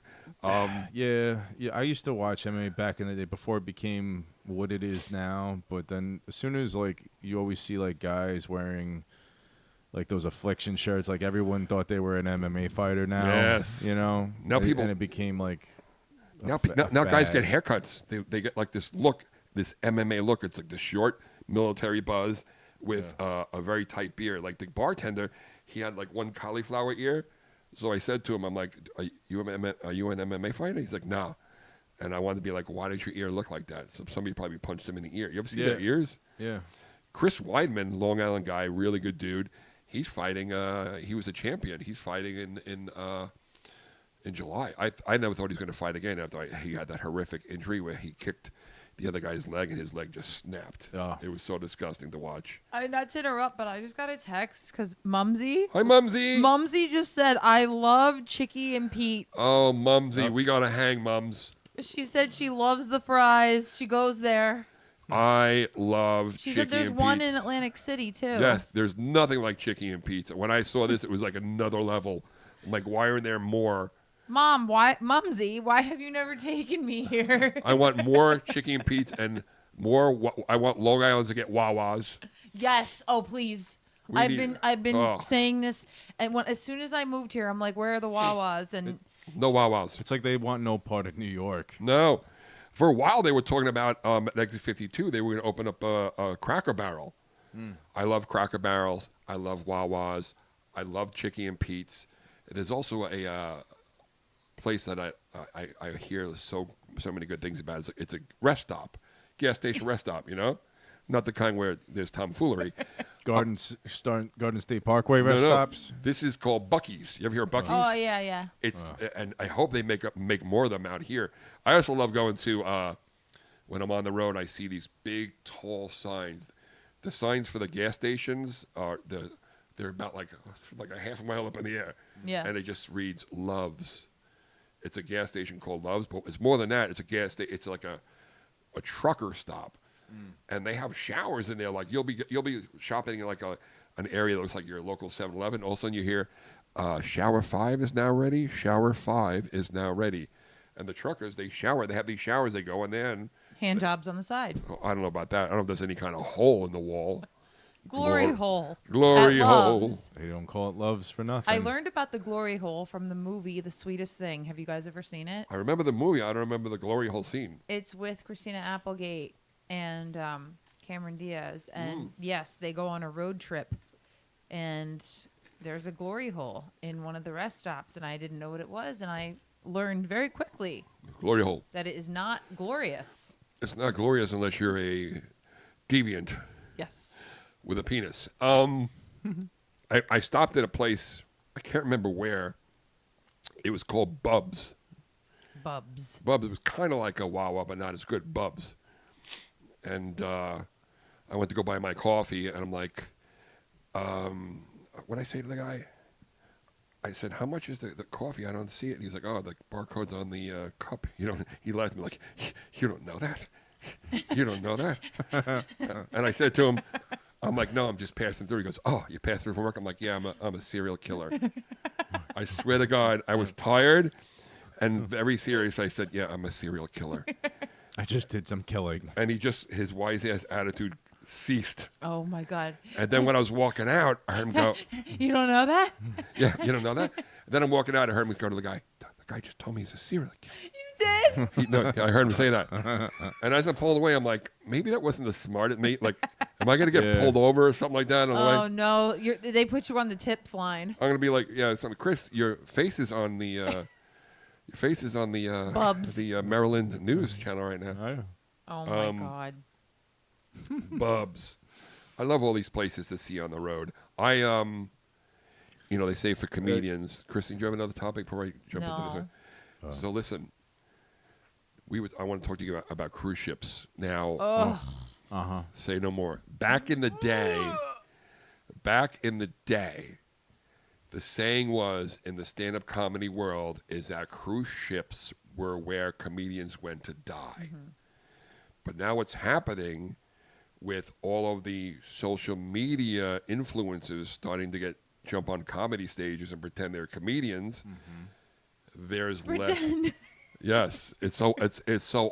Yeah. I used to watch MMA back in the day before it became what it is now. But then as soon as like you always see like guys wearing like those affliction shirts, like everyone thought they were an MMA fighter now. Yes. You know. Now people- and it became like Now, a now guys fad. get haircuts. They get like this look, this MMA look. It's like the short military buzz with a very tight beard. Like the bartender, he had like one cauliflower ear. So I said to him, I'm like, are you an MMA fighter? He's like, no. And I wanted to be like, why did your ear look like that? So somebody probably punched him in the ear. You ever see their ears? Yeah. Chris Weidman, Long Island guy, really good dude. He's fighting. He was a champion. He's fighting in July. I never thought he was going to fight again after he had that horrific injury where he kicked the other guy's leg and his leg just snapped. Oh. It was so disgusting to watch. Not to interrupt, but I just got a text because Mumsy Hi, Mumsy. just said, I love Chicky and Pete. Oh, Mumsy, we got to hang, Mums. She said she loves the fries. She goes there. I love She Chicky said there's and one Pete's. in Atlantic City, too. Yes, there's nothing like Chicky and Pizza. When I saw this, it was like another level. I'm like, why aren't there more? Mom, Mumsy, why have you never taken me here? I want more Chicky and Pete's and more. I want Long Island to get Wawas. Yes. Oh, please. We need- I've been Oh. saying this, and as soon as I moved here, I'm like, where are the Wawas? And No Wawas. It's like they want no part of New York. No. For a while, they were talking about at Exit 52, they were going to open up a Cracker Barrel. I love Cracker Barrels. I love Wawas. I love Chicky and Pete's. There's also a place that I hear so many good things about. It's a rest stop, gas station rest stop, you know? Not the kind where there's tomfoolery. Garden State Parkway rest No. stops. This is called Buc-ee's. You ever hear of Buc-ee's? oh yeah. It's and I hope they make more of them out here. I also love going to when I'm on the road. I see these big, tall signs. The signs for the gas stations they're about like a half a mile up in the air. Yeah. And it just reads Loves. It's a gas station called Loves, but it's more than that. It's a gas station. It's like a trucker stop, and they have showers in there. Like you'll be shopping in like an area that looks like your local 7-Eleven. All of a sudden you hear, "Shower 5 is now ready. Shower 5 is now ready," and the truckers they shower. They have these showers. They go in there, and Hand jobs on the side. I don't know about that. I don't know if there's any kind of hole in the wall. Glory Glor- hole. Glory at hole. Love's. They don't call it Loves for nothing. I learned about the glory hole from the movie The Sweetest Thing. Have you guys ever seen it? I remember the movie. I don't remember the glory hole scene. It's with Christina Applegate and Cameron Diaz. And yes, they go on a road trip. And there's a glory hole in one of the rest stops. And I didn't know what it was. And I learned very quickly Glory hole. that it is not glorious. It's not glorious unless you're a deviant Yes. with a penis. I stopped at a place. I can't remember where. It was called Bubs. Bubs. Bubs. It was kind of like a Wawa, but not as good. Bubs. And I went to go buy my coffee, and I'm like, what I say to the guy? I said, "How much is the coffee? I don't see it." And he's like, "Oh, the barcode's on the cup." He laughed at me like, "You don't know that? You don't know that?" And I said to him, "I'm like, no, I'm just passing through." He goes, "Oh, you passed through from work?" I'm like, "Yeah, I'm a serial killer." I swear to God, I was tired and very serious. I said, "Yeah, I'm a serial killer." I just did some killing. And his wise ass attitude ceased. Oh, my God. And then when I was walking out, I heard him go, You don't know that? "Yeah, you don't know that?" And then I'm walking out, I heard him go to the guy. "The guy just told me he's a serial killer." You did? No, I heard him say that. And as I'm pulled away, I'm like, maybe that wasn't the smartest. Like, am I going to get Yeah. pulled over or something like that on the Oh way? no, they put you on the tips line. I'm going to be like, yeah, so Chris, your face is on the Bubs. Maryland News channel right now. Oh my god. Bubs. I love all these places to see on the road. They say for comedians. Kristen, do you have another topic before I jump into this No. one? So listen, I want to talk to you about cruise ships. Now, Ugh. say no more. Back in the day, the saying was in the stand-up comedy world is that cruise ships were where comedians went to die. But now what's happening with all of the social media influencers starting to jump on comedy stages and pretend they're comedians, there's less. Pretend. Yes, it's so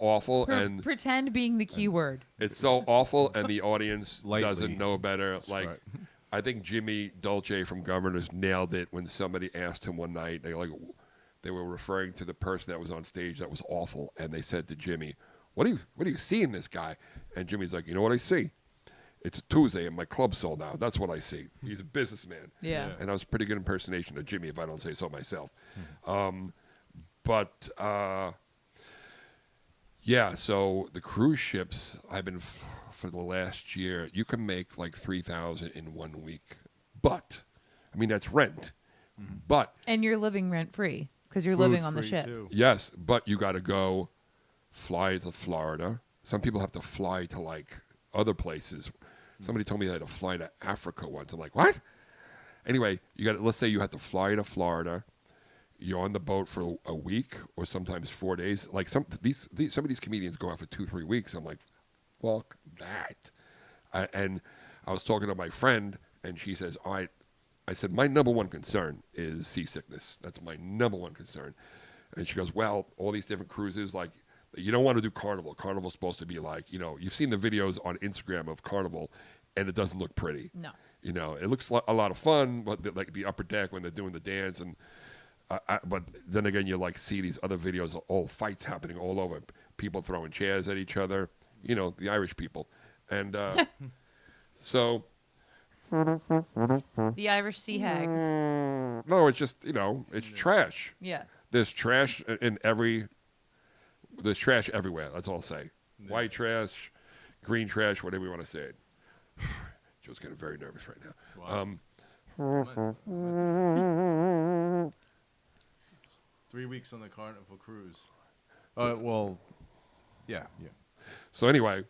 awful, and Pretend being the key word. it's so awful, and the audience Lightly. doesn't know better. Like, right. I think Jimmy Dolce from Governors nailed it when somebody asked him one night. They were referring to the person that was on stage that was awful, and they said to Jimmy, "What do you see in this guy?" And Jimmy's like, "You know what I see? It's a Tuesday and my club's sold out. That's what I see." He's a businessman. Yeah. And that was a pretty good impersonation of Jimmy, if I don't say so myself. So the cruise ships, I've been for the last year, you can make like $3,000 in 1 week. But, I mean, that's rent. But, And you're living rent free because you're living on the ship. yes, but you got to fly to Florida. Some people have to fly to like other places. Somebody told me they had to fly to Africa once. I'm like, what? Anyway, let's say you have to fly to Florida. You're on the boat for a week or sometimes 4 days. Like some of these comedians go out for 2-3 weeks. I'm like, fuck that. And I was talking to my friend, and she says, all right. I said, my number one concern is seasickness. That's my number one concern. And she goes, well, all these different cruises, like, you don't want to do Carnival. Carnival's supposed to be like, you've seen the videos on Instagram of Carnival, and it doesn't look pretty. No. It looks a lot of fun, but like the upper deck when they're doing the dance, and but then again, you like see these other videos of all fights happening all over, people throwing chairs at each other, the Irish people, and so The Irish sea hags. no, it's just it's trash. Yeah. There's trash there's trash everywhere. That's all I'll say. Yeah. White trash, green trash, whatever you want to say it. Joe's getting very nervous right now. Wow. 3 weeks on the Carnival cruise. Well, yeah. So anyway,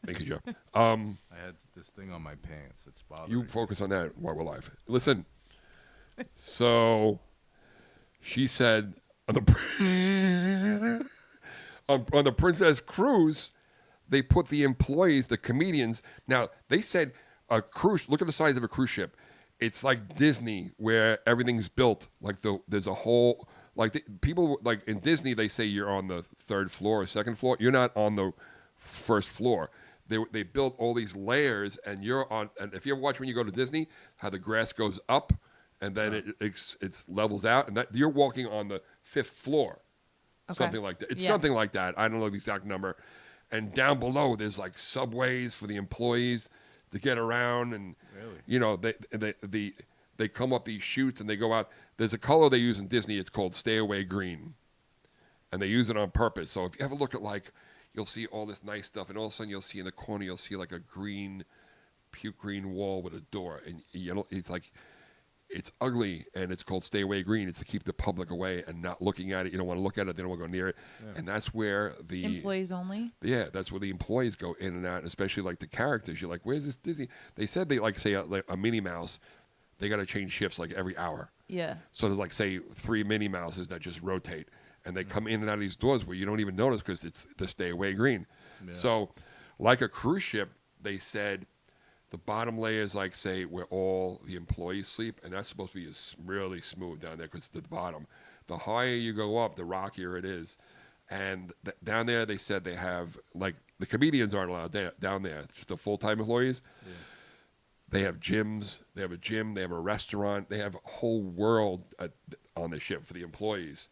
thank you, Joe. I had this thing on my pants that's bothering You me. focus on that while we're live. Listen. So she said on the Princess Cruise, they put the employees, the comedians. Now they said a cruise. Look at the size of a cruise ship. It's like Disney, where everything's built like there's a whole people like in Disney. They say you're on the 3rd floor or 2nd floor. You're not on the 1st floor. They built all these layers, and you're on. And if you ever watch when you go to Disney, how the grass goes up, and then it levels out, and that you're walking on the 5th floor, something like that. It's something like that. I don't know the exact number. And down below, there's like subways for the employees to get around, and they come up these chutes and they go out. There's a color they use in Disney. It's called Stay Away Green, and they use it on purpose. So if you ever look at you'll see all this nice stuff, and all of a sudden you'll see in the corner you'll see like a puke green wall with a door, and it's like it's ugly, and it's called Stay Away Green. It's to keep the public away and not looking at it. You don't want to look at it. They don't want to go near it, and that's where the Employees only. Yeah, that's where the employees go in and out, and especially like the characters. You're like, where's this Disney? They said they say a Minnie Mouse, they got to change shifts like every hour. Yeah. So there's say 3 Minnie Mouses that just rotate, and they come in and out of these doors where you don't even notice because it's the Stay Away Green. Yeah. So, like a cruise ship, they said the bottom layer is say where all the employees sleep, and that's supposed to be really smooth down there because it's the bottom. The higher you go up, the rockier it is. And down there, they said they have the comedians aren't allowed down there, just the full-time employees. Yeah. They have gyms. They have a gym. They have a restaurant. They have a whole world on the ship for the employees.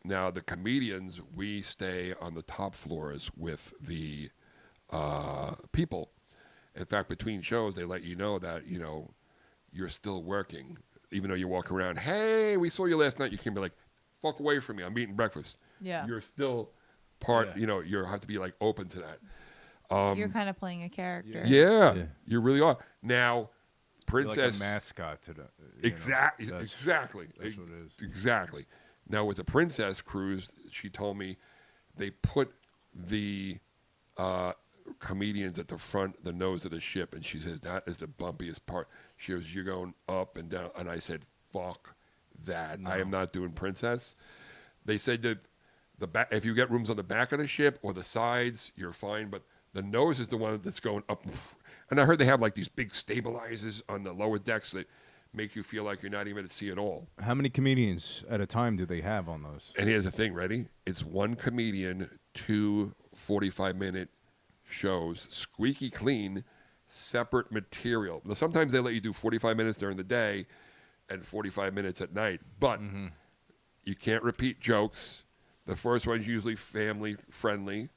Now the comedians, we stay on the top floors with the people. In fact, between shows, they let you know that you're still working, even though you walk around. Hey, we saw you last night. You can be like, "Fuck away from me! I'm eating breakfast." Yeah. You're still part. Yeah. You have to be like open to that. You're kind of playing a character. Yeah, Yeah. you really are. Now, You're Princess. like a mascot to the. Exactly. That's Exactly. what it is. Exactly. Now with the Princess Cruise, she told me they put the comedians at the front, the nose of the ship, and she says that is the bumpiest part. She goes, "You're going up and down," and I said, "Fuck that! I am not doing Princess." They said that the back, if you get rooms on the back of the ship or the sides, you're fine, but the nose is the one that's going up. And I heard they have like these big stabilizers on the lower decks that make you feel like you're not even at sea at all. How many comedians at a time do they have on those? And here's the thing, ready? It's one comedian, 2 45-minute shows, squeaky clean, separate material. Now, sometimes they let you do 45 minutes during the day and 45 minutes at night, but you can't repeat jokes. The first one's usually family friendly,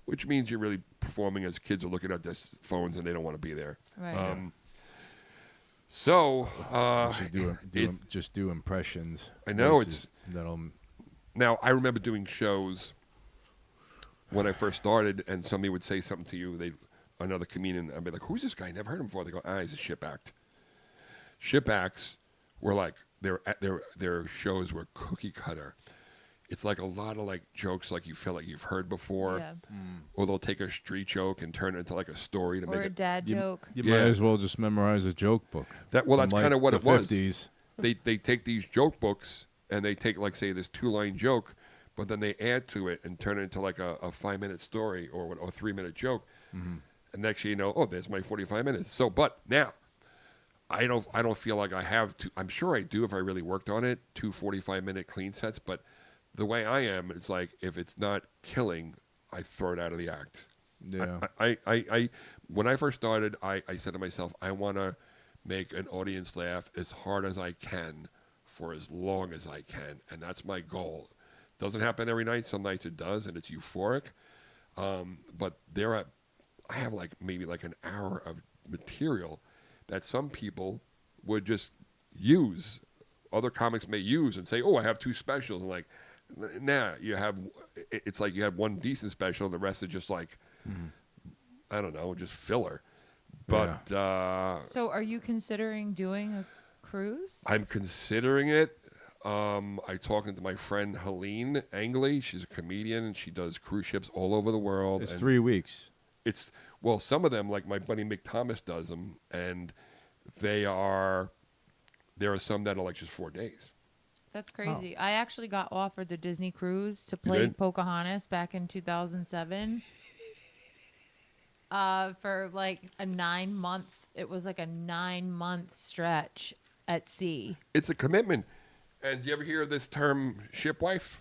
which means you're really performing as kids are looking at their phones and they don't want to be there. Right. So Just do impressions. I know, voices. That'll. now I remember doing shows when I first started, and somebody would say something to you. Another comedian, I'd be like, "Who's this guy? Never heard him before." They go, "He's a ship act." Ship acts were like their shows were cookie cutter. It's like a lot of like jokes like you feel like you've heard before, Yeah. or they'll take a street joke and turn it into like a story to Or make a it. dad joke. You Yeah. might as well just memorize a joke book. That's from, kind of what the it was. 50s. They take these joke books and they take like say this 2-line joke, but then they add to it and turn it into like a 5-minute story or a 3-minute joke. And next thing you know, oh, there's my 45 minutes. So, but now, I don't feel like I have to. I'm sure I do if I really worked on it. 2 45-minute clean sets, but the way I am, it's like if it's not killing, I throw it out of the act. Yeah. I when I first started, I said to myself, I want to make an audience laugh as hard as I can for as long as I can, and that's my goal. Doesn't happen every night. Some nights it does, and it's euphoric. But I have like maybe like an hour of material that some people would just use. Other comics may use and say, "Oh, I have 2 specials," and like, nah, it's like you have 1 decent special, and the rest is just like, I don't know, just filler. But So are you considering doing a cruise? I'm considering it. I talking to my friend Helene Angley. She's a comedian and she does cruise ships all over the world. It's and 3 weeks. some of them, like my buddy Mick Thomas does them, and there are some that are like just 4 days. That's crazy. I actually got offered the Disney cruise to play did? Pocahontas back in 2007. For like a 9-month. It was like a 9-month stretch at sea. It's a commitment. And do you ever hear of this term shipwife?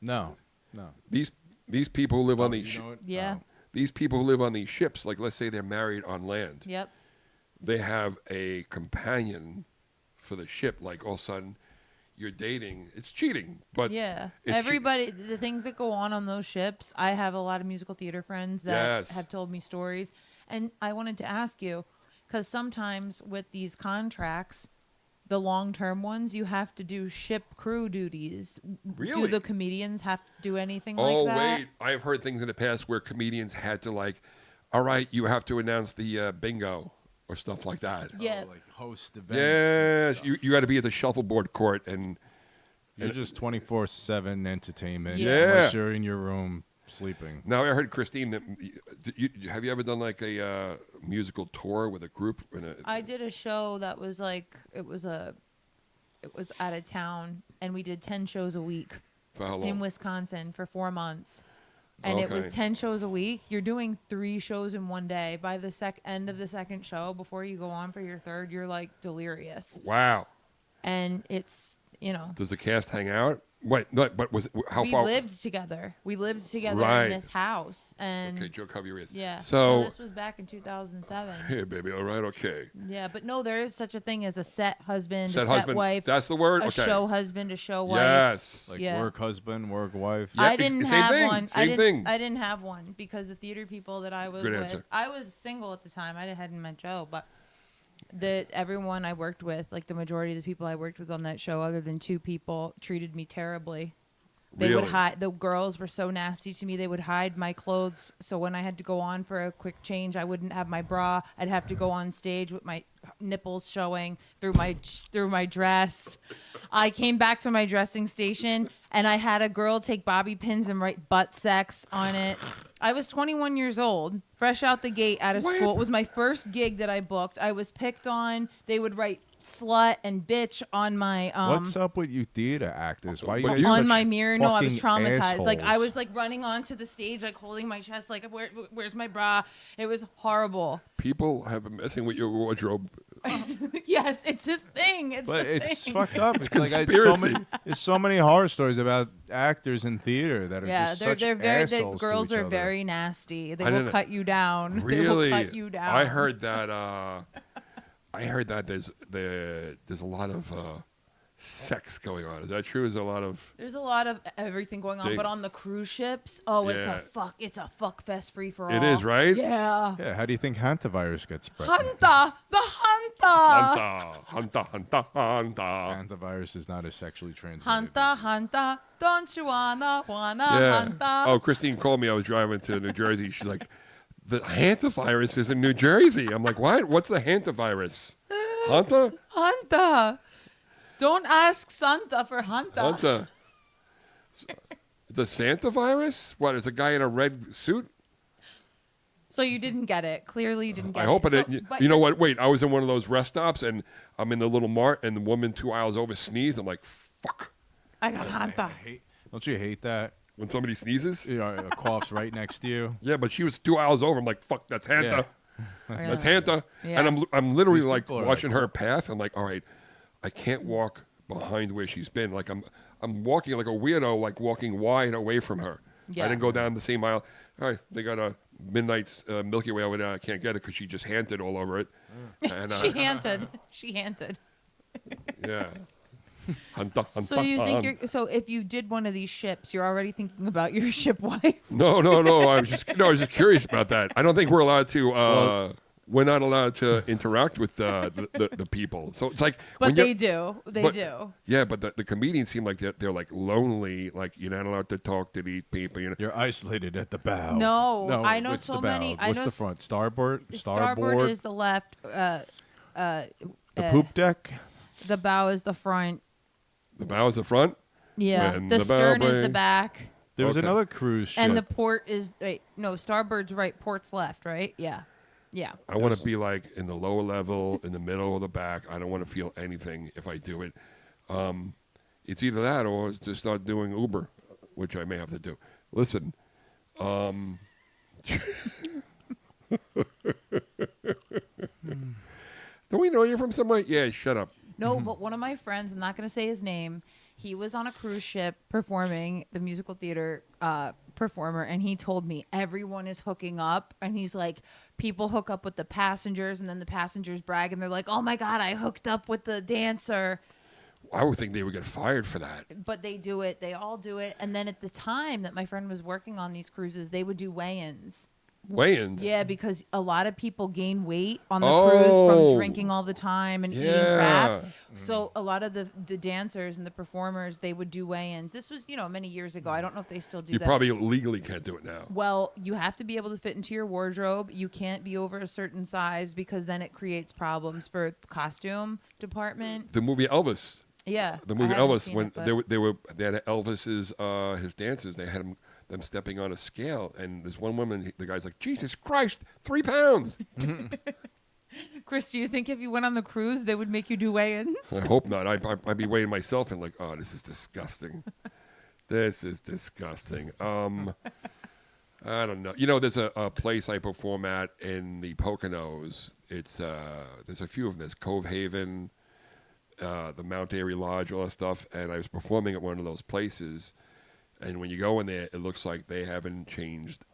No. These people who live on these You know what? Yeah. these people who live on these ships, like let's say they're married on land, Yep. they have a companion for the ship. Like all of a sudden, you're dating. It's cheating, but Yeah. it's Everybody, the things that go on those ships, I have a lot of musical theater friends that Yes. have told me stories. And I wanted to ask you, because sometimes with these contracts, the long-term ones, you have to do ship crew duties. Really? Do the comedians have to do anything Oh like that? wait, I've heard things in the past where comedians had to like, all right, you have to announce the bingo or stuff like that. Yeah. Like host events. Yeah, and stuff. you got to be at the shuffleboard court and You're just 24/7 entertainment. Yeah. Unless you're in your room sleeping. now I heard Christine that have you ever done like a musical tour with a group? I did a show that was like it was out of town, and we did 10 shows a week For how in long? Wisconsin for 4 months. And it was Okay. 10 shows a week. You're doing 3 shows in one day. By the end of the second show, before you go on for your third, you're like delirious. Wow. And it's you know. Does the cast hang out? Wait, no, but how We far? lived together. We lived together Right. in this house, and Okay, Joe, cover your ears. yeah. So, this was back in 2007. hey, baby, all right, okay. Yeah, but no, there is such a thing as a set husband, Set a set husband. wife, That's the word. a Okay. show husband, a show wife. Yes. Like Yeah. work husband, work wife. Yeah, I it's didn't the same have thing, one. same thing. I didn't have one because the theater people that I was Good with, answer. I was single at the time. I hadn't met Joe, but everyone I worked with, like the majority of the people I worked with on that show, other than 2 people, treated me terribly. They would Really? hide. The girls were so nasty to me. They would hide my clothes. So when I had to go on for a quick change, I wouldn't have my bra. I'd have to go on stage with my nipples showing through my dress. I came back to my dressing station and I had a girl take bobby pins and write butt sex on it. I was 21 years old, fresh out the gate out of What? school. It was my first gig that I booked. I was picked on. They would write slut and bitch on my What's up with you theater actors? Why you But guys on such my mirror. No, I was fucking traumatized. Like I assholes? was like running onto the stage, like holding my chest, like where's my bra? It was horrible. People have been messing with your wardrobe. Yes, it's a thing. It's But a it's thing. fucked up. It's like conspiracy. there's so many horror stories about actors in theater that are Yeah, just they're such very. The assholes to girls each are other. very nasty. They I will didn't- cut you down. They Really? will cut you down. I heard that. I heard that there's a lot of sex going on. Is that true? Is there a lot of? There's a lot of everything going on, They- but on the cruise ships, oh, Yeah. it's a fuck fest free for all. It is, right? Yeah. Yeah, how do you think hantavirus gets spread? Hunter, the hunter. Hunter. Hantavirus is not as sexually transmitted. Hunter, don't you wanna Yeah. hunter? Oh, Christine called me. I was driving to New Jersey. She's like, the hantavirus is in New Jersey. I'm like, what? What's the hantavirus? Hunter? Hunter. Don't ask Santa for Hunter. Hunter. The Santa virus? What, is a guy in a red suit? So you didn't get it. Clearly, you didn't get I it. hope it So- didn't. but You know what? Wait, I was in one of those rest stops and I'm in the little mart and the woman 2 aisles over sneezed. I'm like, fuck. I got Hunter. Don't you hate that? When somebody sneezes? You know, a cough's right next to you. Yeah, but she was 2 aisles over. I'm like, fuck, that's Hanta. That's Hanta. Yeah. And I'm literally These like people are watching like- her path. I'm like, all right, I can't walk behind where she's been. Like I'm walking like a weirdo, like walking wide away from her. Yeah. I didn't go down the same aisle. All right, they got a Midnight's Milky Way over there. I can't get it because she just handed all over it. And, She handed. She handed. yeah. Hanta. So you think you're so if you did one of these ships, you're already thinking about your ship wife. No. I was just curious about that. I don't think we're allowed to. We're not allowed to interact with the people. So it's like, But when you're- they do. They but- do. Yeah, but the comedians seem like they're like lonely. Like you're not allowed to talk to these people. You know? You're isolated at the bow. No, I know what's so the bow? many- I What's know the s- front? Starboard? Starboard is the left. the poop deck? The bow is the front. The bow is the front. Yeah. When The the bow stern is the break- back. There was Okay. another cruise ship. And the port is starboard's right, port's left, right? Yeah. Yeah. I want to be like in the lower level, in the middle, or the back. I don't want to feel anything if I do it. It's either that or to start doing Uber, which I may have to do. Listen, don't we know you from somewhere? Yeah, shut up. No, but one of my friends, I'm not going to say his name, he was on a cruise ship performing, the musical theater performer, and he told me everyone is hooking up. And he's like, people hook up with the passengers, and then the passengers brag, and they're like, oh my God, I hooked up with the dancer. I would think they would get fired for that. But they do it. They all do it. And then at the time that my friend was working on these cruises, they would do weigh-ins. Weigh-ins. Yeah, because a lot of people gain weight on the cruise from Oh. drinking all the time and eating Yeah. crap. So a lot of the dancers and the performers, they would do weigh-ins. This was, many years ago. I don't know if they still do You that. probably legally can't do it now. Well, you have to be able to fit into your wardrobe. You can't be over a certain size because then it creates problems for the costume department. The movie Elvis. Yeah. The I movie haven't Elvis, seen when it, but- they had Elvis's his dancers, they had them stepping on a scale, and this one woman, the guy's like, Jesus Christ, 3 pounds. Chris, do you think if you went on the cruise, they would make you do weigh-ins? I hope not. I'd be weighing myself and like, oh, this is disgusting. This is disgusting. I don't know. There's a place I perform at in the Poconos. It's there's a few of them. There's Cove Haven. the Mount Airy Lodge, all that stuff, and I was performing at one of those places. And when you go in there, it looks like they haven't changed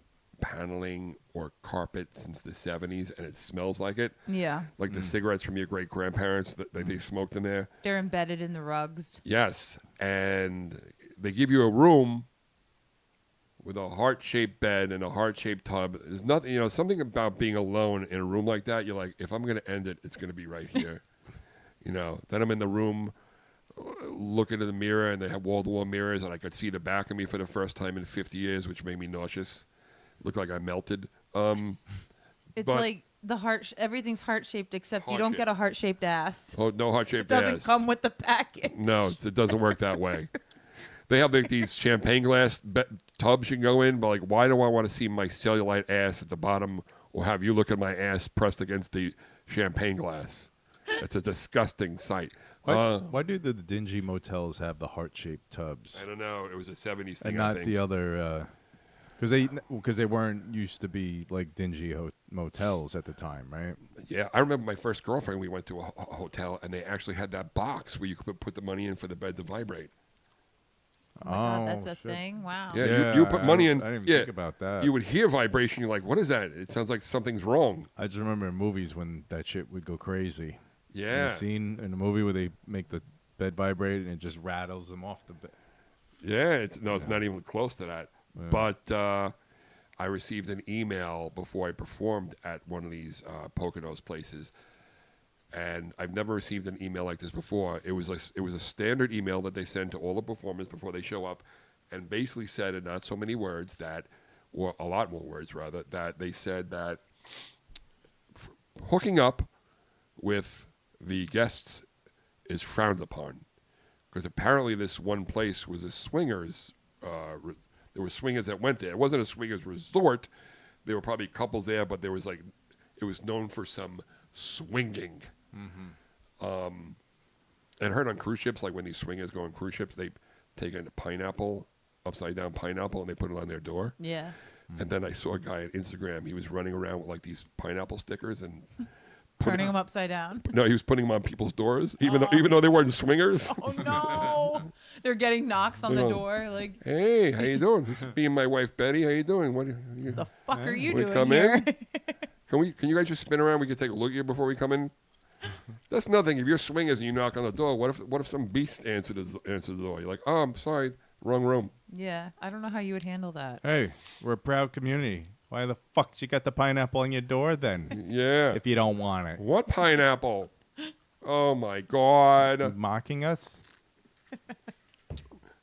paneling or carpet since the 70s, and it smells like it. Yeah. Like the cigarettes from your great grandparents that they smoked in there. They're embedded in the rugs. Yes, and they give you a room with a heart-shaped bed and a heart-shaped tub. There's nothing, something about being alone in a room like that. You're like, if I'm going to end it, it's going to be right here. Then I'm in the room looking in the mirror, and they have wall-to-wall mirrors, and I could see the back of me for the first time in 50 years, which made me nauseous. Looked like I melted. It's but- like the heart. Everything's heart shaped except you don't Heart-shaped. get a heart shaped ass. Oh, no It heart-shaped ass. doesn't come with the package. No, it doesn't work that way. They have like these champagne glass tubs you can go in, but like, why do I want to see my cellulite ass at the bottom, or have you look at my ass pressed against the champagne glass? It's a disgusting sight. Why do the dingy motels have the heart-shaped tubs I don't know. It was a 70s thing, and I not think. the other? Because they weren't used to be like dingy motels at the time, right? Yeah, I remember my first girlfriend, we went to a hotel, and they actually had that box where you could put the money in for the bed to vibrate. Oh my God, that's a shit. thing. Wow. Yeah, you put money in. I didn't even yeah, think about that. You would hear vibration. You're like, what is that? It sounds like something's wrong. I just remember in movies when that shit would go crazy. Yeah. The scene in the movie where they make the bed vibrate and it just rattles them off the bed. Yeah, it's not even close to that. Yeah. But I received an email before I performed at one of these Poconos places, and I've never received an email like this before. It was a standard email that they send to all the performers before they show up, and basically said in not so many words or a lot more words rather, that they said that hooking up with the guests is frowned upon, because apparently this one place was a swingers. There were swingers that went there. It wasn't a swingers resort. There were probably couples there, but it was known for some swinging. And I heard on cruise ships, like when these swingers go on cruise ships, they take a pineapple, upside down pineapple, and they put it on their door. Yeah. And then I saw a guy on Instagram. He was running around with like these pineapple stickers and Turning them upside down. No, he was putting them on people's doors, even though they weren't swingers. Oh no! They're getting knocks on the No. door. Like, Hey, how you doing? This is me and my wife Betty. How you doing? the fuck are you We doing come here? in? Can you guys just spin around? We can take a look at you before we come in. That's nothing. If you're swingers and you knock on the door, what if some beast answers the door? You're like, oh, I'm sorry, wrong room. Yeah, I don't know how you would handle that. Hey, we're a proud community. Why the fuck you got the pineapple on your door then? Yeah. If you don't want it. What pineapple? Oh my God. Mocking us?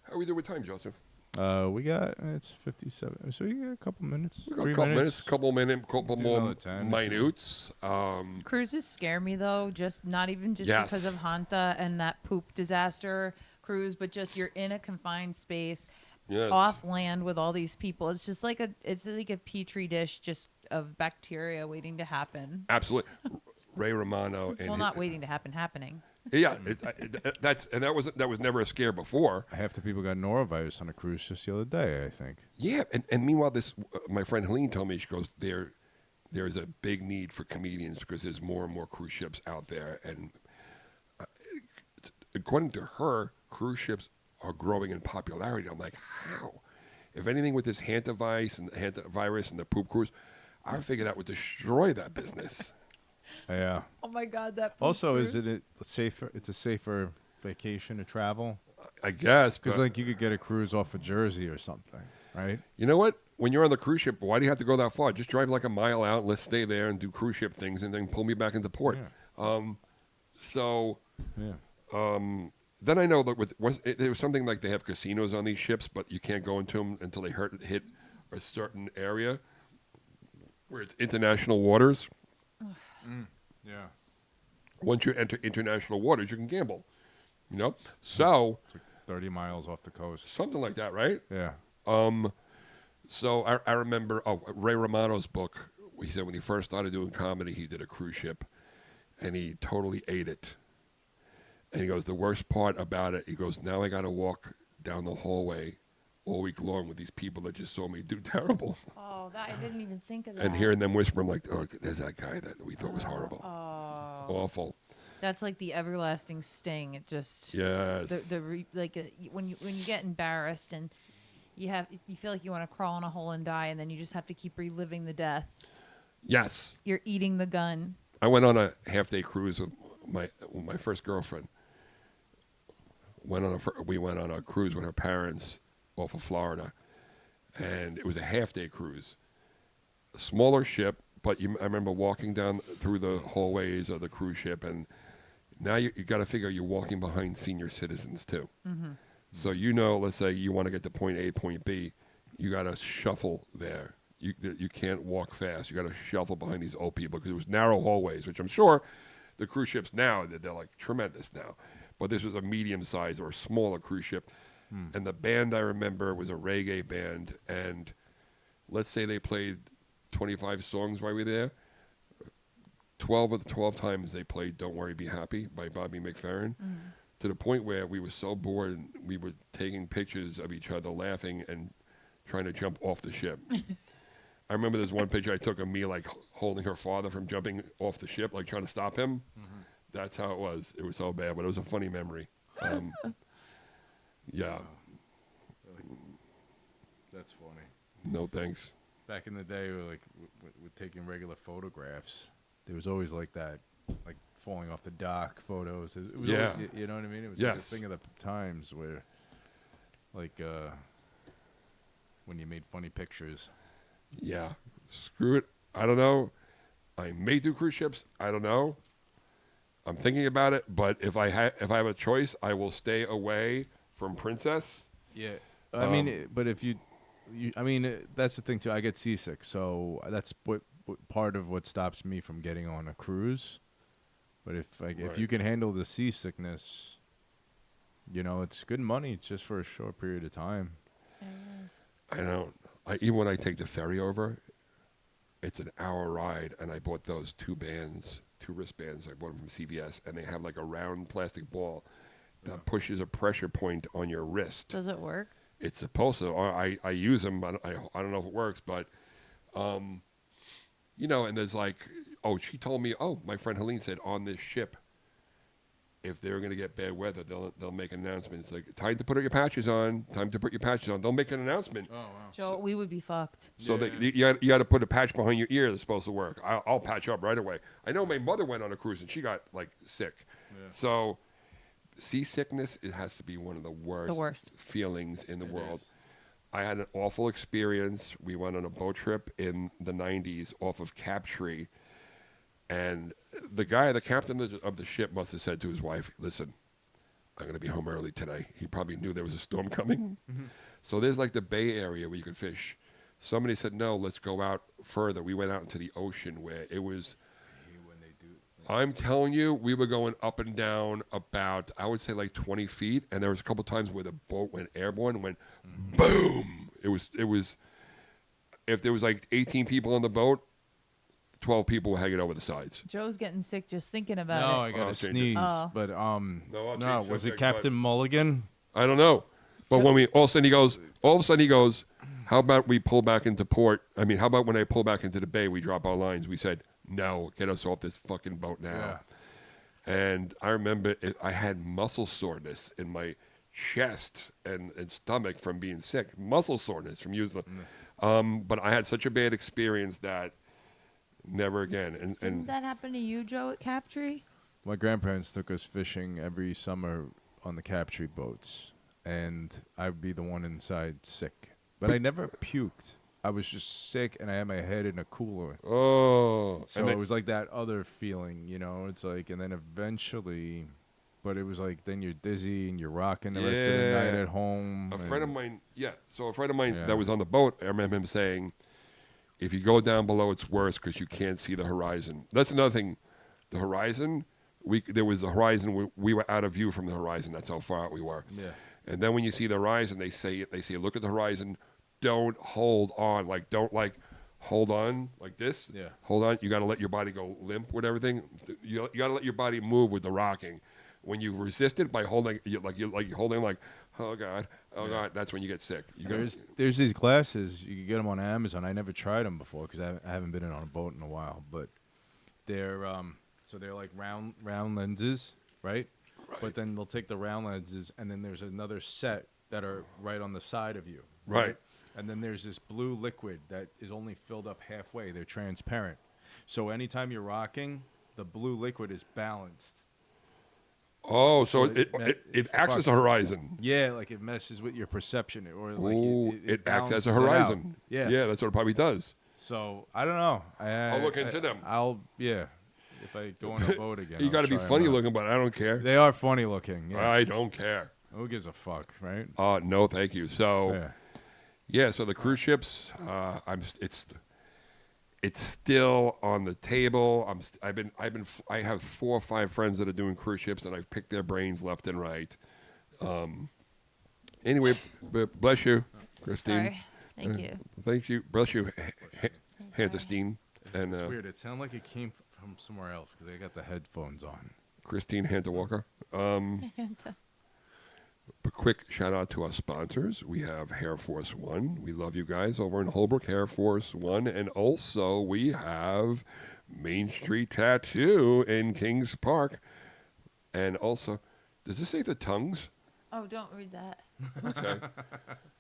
How we doing with time, Joseph? It's 57. So you got a couple minutes. We got 3 a couple minutes. couple Do more another 10. minutes. Cruises scare me though, not even just Yes. because of Hanta and that poop disaster cruise, but just you're in a confined space, Yes. off land with all these people. It's just like a petri dish just of bacteria waiting to happen. Absolutely. Ray Romano and Well, not waiting to happen, happening. yeah, that was never a scare before. Half the people got norovirus on a cruise just the other day, I think. Yeah, and meanwhile, this my friend Helene told me, she goes, there's a big need for comedians because there's more and more cruise ships out there, and according to her, cruise ships are growing in popularity. I'm like, how? If anything, with this hantavirus and the poop cruise, I figure that would destroy that business. Yeah. Oh my God, that. Poop Also, cruise. is it safer? It's a safer vacation to travel I guess, because but like you could get a cruise off of Jersey or something, right? you know what? When you're on the cruise ship, why do you have to go that far? Just drive like a mile out. Let's stay there and do cruise ship things, and then pull me back into port. Yeah. So Yeah. then I know that there was something like they have casinos on these ships, but you can't go into them until they hit a certain area where it's international waters. Yeah. Once you enter international waters, you can gamble. You know, so It's like 30 miles off the coast. something like that, right? Yeah. So I remember Ray Romano's book. He said when he first started doing comedy, he did a cruise ship, and he totally ate it. And he goes, the worst part about it, he goes, now I got to walk down the hallway all week long with these people that just saw me do terrible, Oh, that I didn't even think of that. and hearing them whisper, I'm like, oh, there's that guy that we thought was horrible, Oh. awful. That's like the everlasting sting. It just Yes. when you get embarrassed and you feel like you want to crawl in a hole and die, and then you just have to keep reliving the death. Yes. You're eating the gun. I went on a half-day cruise with my first girlfriend. We went on a cruise with her parents off of Florida, and it was a half-day cruise. A smaller ship, but I remember walking down through the hallways of the cruise ship, and now you got to figure you're walking behind senior citizens too. Mm-hmm. So let's say you want to get to point A, point B, you got to shuffle there. You can't walk fast. You got to shuffle behind these old people because it was narrow hallways, which I'm sure the cruise ships now they're like tremendous now, but this was a medium sized or smaller cruise ship, and the band I remember was a reggae band, and let's say they played 25 songs while we were there. 12 of the 12 times they played "Don't Worry, Be Happy" by Bobby McFerrin. To the point where we were so bored, we were taking pictures of each other, laughing and trying to jump off the ship. I remember there's one picture I took of me like holding her father from jumping off the ship, like trying to stop him. That's how it was. It was so bad, but it was a funny memory. Yeah. That's funny. No thanks. Back in the day, with taking regular photographs, there was always like that, like falling off the dock photos. It was Yeah. always, you know what I mean? It was like a Yes. thing of the times where, like, when you made funny pictures. Yeah. Screw it. I don't know. I may do cruise ships. I don't know. I'm thinking about it, but if I have a choice, I will stay away from Princess. Yeah. I mean, but if I mean, that's the thing too. I get seasick, so that's what part of what stops me from getting on a cruise. But if Right. you can handle the seasickness, it's good money. It's just for a short period of time. I don't. Even when I take the ferry over, it's an hour ride, and I bought those two wristbands. I bought them from CVS, and they have like a round plastic ball that pushes a pressure point on your wrist. Does it work? It's supposed to. I use them. I don't know if it works, but and there's like, she told me, my friend Helene said on this ship, if they're going to get bad weather, they'll make an announcement. It's like, time to put your patches on. Time to put your patches on. They'll make an announcement. Oh wow. Joe, we would be fucked. So you got to put a patch behind your ear that's supposed to work. I'll patch up right away. I know my mother went on a cruise and she got like sick. Yeah. So seasickness, it has to be one of the worst feelings in the world. Is. I had an awful experience. We went on a boat trip in the 90s off of Captree. And the captain of the ship must have said to his wife, listen, I'm going to be home early today. He probably knew there was a storm coming. So there's like the Bay Area where you could fish. Somebody said, no, let's go out further. We went out into the ocean where it was, When they do. I'm telling you, we were going up and down about, I would say like 20 feet. And there was a couple times where the boat went airborne and went boom. It was, if there was like 18 people on the boat, 12 people were hanging over the sides. Joe's getting sick just thinking about No, it. I got I'll to change it. sneeze. Oh. But I'll no, change was it subject, Captain Mulligan? I don't know. But when all of a sudden he goes, how about we pull back into port? I mean, how about when I pull back into the bay, we drop our lines? We said, no, get us off this fucking boat now. Yeah. And I remember I had muscle soreness in my chest and stomach from being sick. Muscle soreness from using but I had such a bad experience that never again. Didn't And that happen to you, Joe, at Captree? My grandparents took us fishing every summer on the Captree boats, and I'd be the one inside sick. But I never puked. I was just sick, and I had my head in a cooler. oh, So and it was like that other feeling, It's like, and then eventually, but it was like then you're dizzy and you're rocking the rest of the night Yeah. at home. a friend of mine, so a friend of mine Yeah. that was on the boat, I remember him saying, if you go down below, it's worse because you can't see the horizon. That's another thing. The horizon, there was a horizon. We were out of view from the horizon. That's how far out we were. Yeah. And then when you see the horizon, they say, look at the horizon. Don't hold on. Like, don't hold on like this. Yeah. Hold on. You got to let your body go limp with everything. You got to let your body move with the rocking. When you resist it by holding, you're holding like, oh God, that's when you get sick. There's these glasses. You can get them on Amazon. I never tried them before because I haven't been on a boat in a while. But they're So they're like round lenses, right? But then they'll take the round lenses, and then there's another set that are right on the side of you. Right. And then there's this blue liquid that is only filled up halfway. They're transparent. So anytime you're rocking, the blue liquid is balanced. Oh, so So it acts as a horizon. Yeah, like it messes with your perception, or like Ooh, it acts as a balances it out. horizon. Yeah. Yeah, that's what it probably does. So I don't know. I'll look into them. If I go on a boat again. You I'll got to be try 'em funny out. looking, but I don't care. They are funny looking. Yeah. I don't care. Who gives a fuck, right? No, thank you. So, Yeah. yeah, so the cruise ships, it's still on the table. I have 4 or 5 friends that are doing cruise ships, and I've picked their brains left and right. Anyway, bless you, Christine. Sorry. Thank you. Thank you. Bless you, Hantestein. And It's weird. It sounded like it came from somewhere else because I got the headphones on. Christine Hantawalker. A quick shout out to our sponsors. We have Hair Force One. We love you guys over in Holbrook, Hair Force One. And also we have Main Street Tattoo in Kings Park. And also, does this say the tongues? Oh, don't read that. Okay.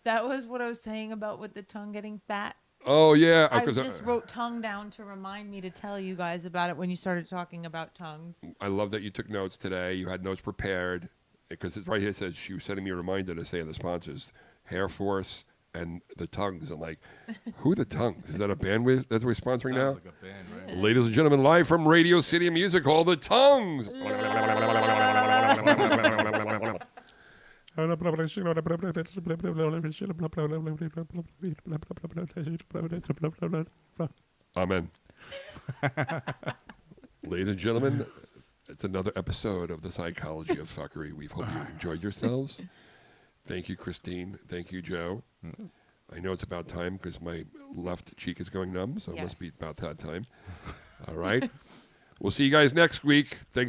That was what I was saying about with the tongue getting fat. Oh, yeah. I 'Cause just wrote tongue down to remind me to tell you guys about it when you started talking about tongues. I love that you took notes today. You had notes prepared. Because it's right here, it says she was sending me a reminder to say the sponsors, Hair Force and the Tongues. I'm like, who are the Tongues? Is that a band that's we're sponsoring now? Sounds like a band, right? Ladies and gentlemen, live from Radio City Music Hall, the Tongues. Amen. Ladies and gentlemen, it's another episode of The Psychology of Fuckery. We hope you enjoyed yourselves. Thank you, Christine. Thank you, Joe. I know it's about time because my left cheek is going numb, so it must be Yes. about that time. All right. We'll see you guys next week. Thanks.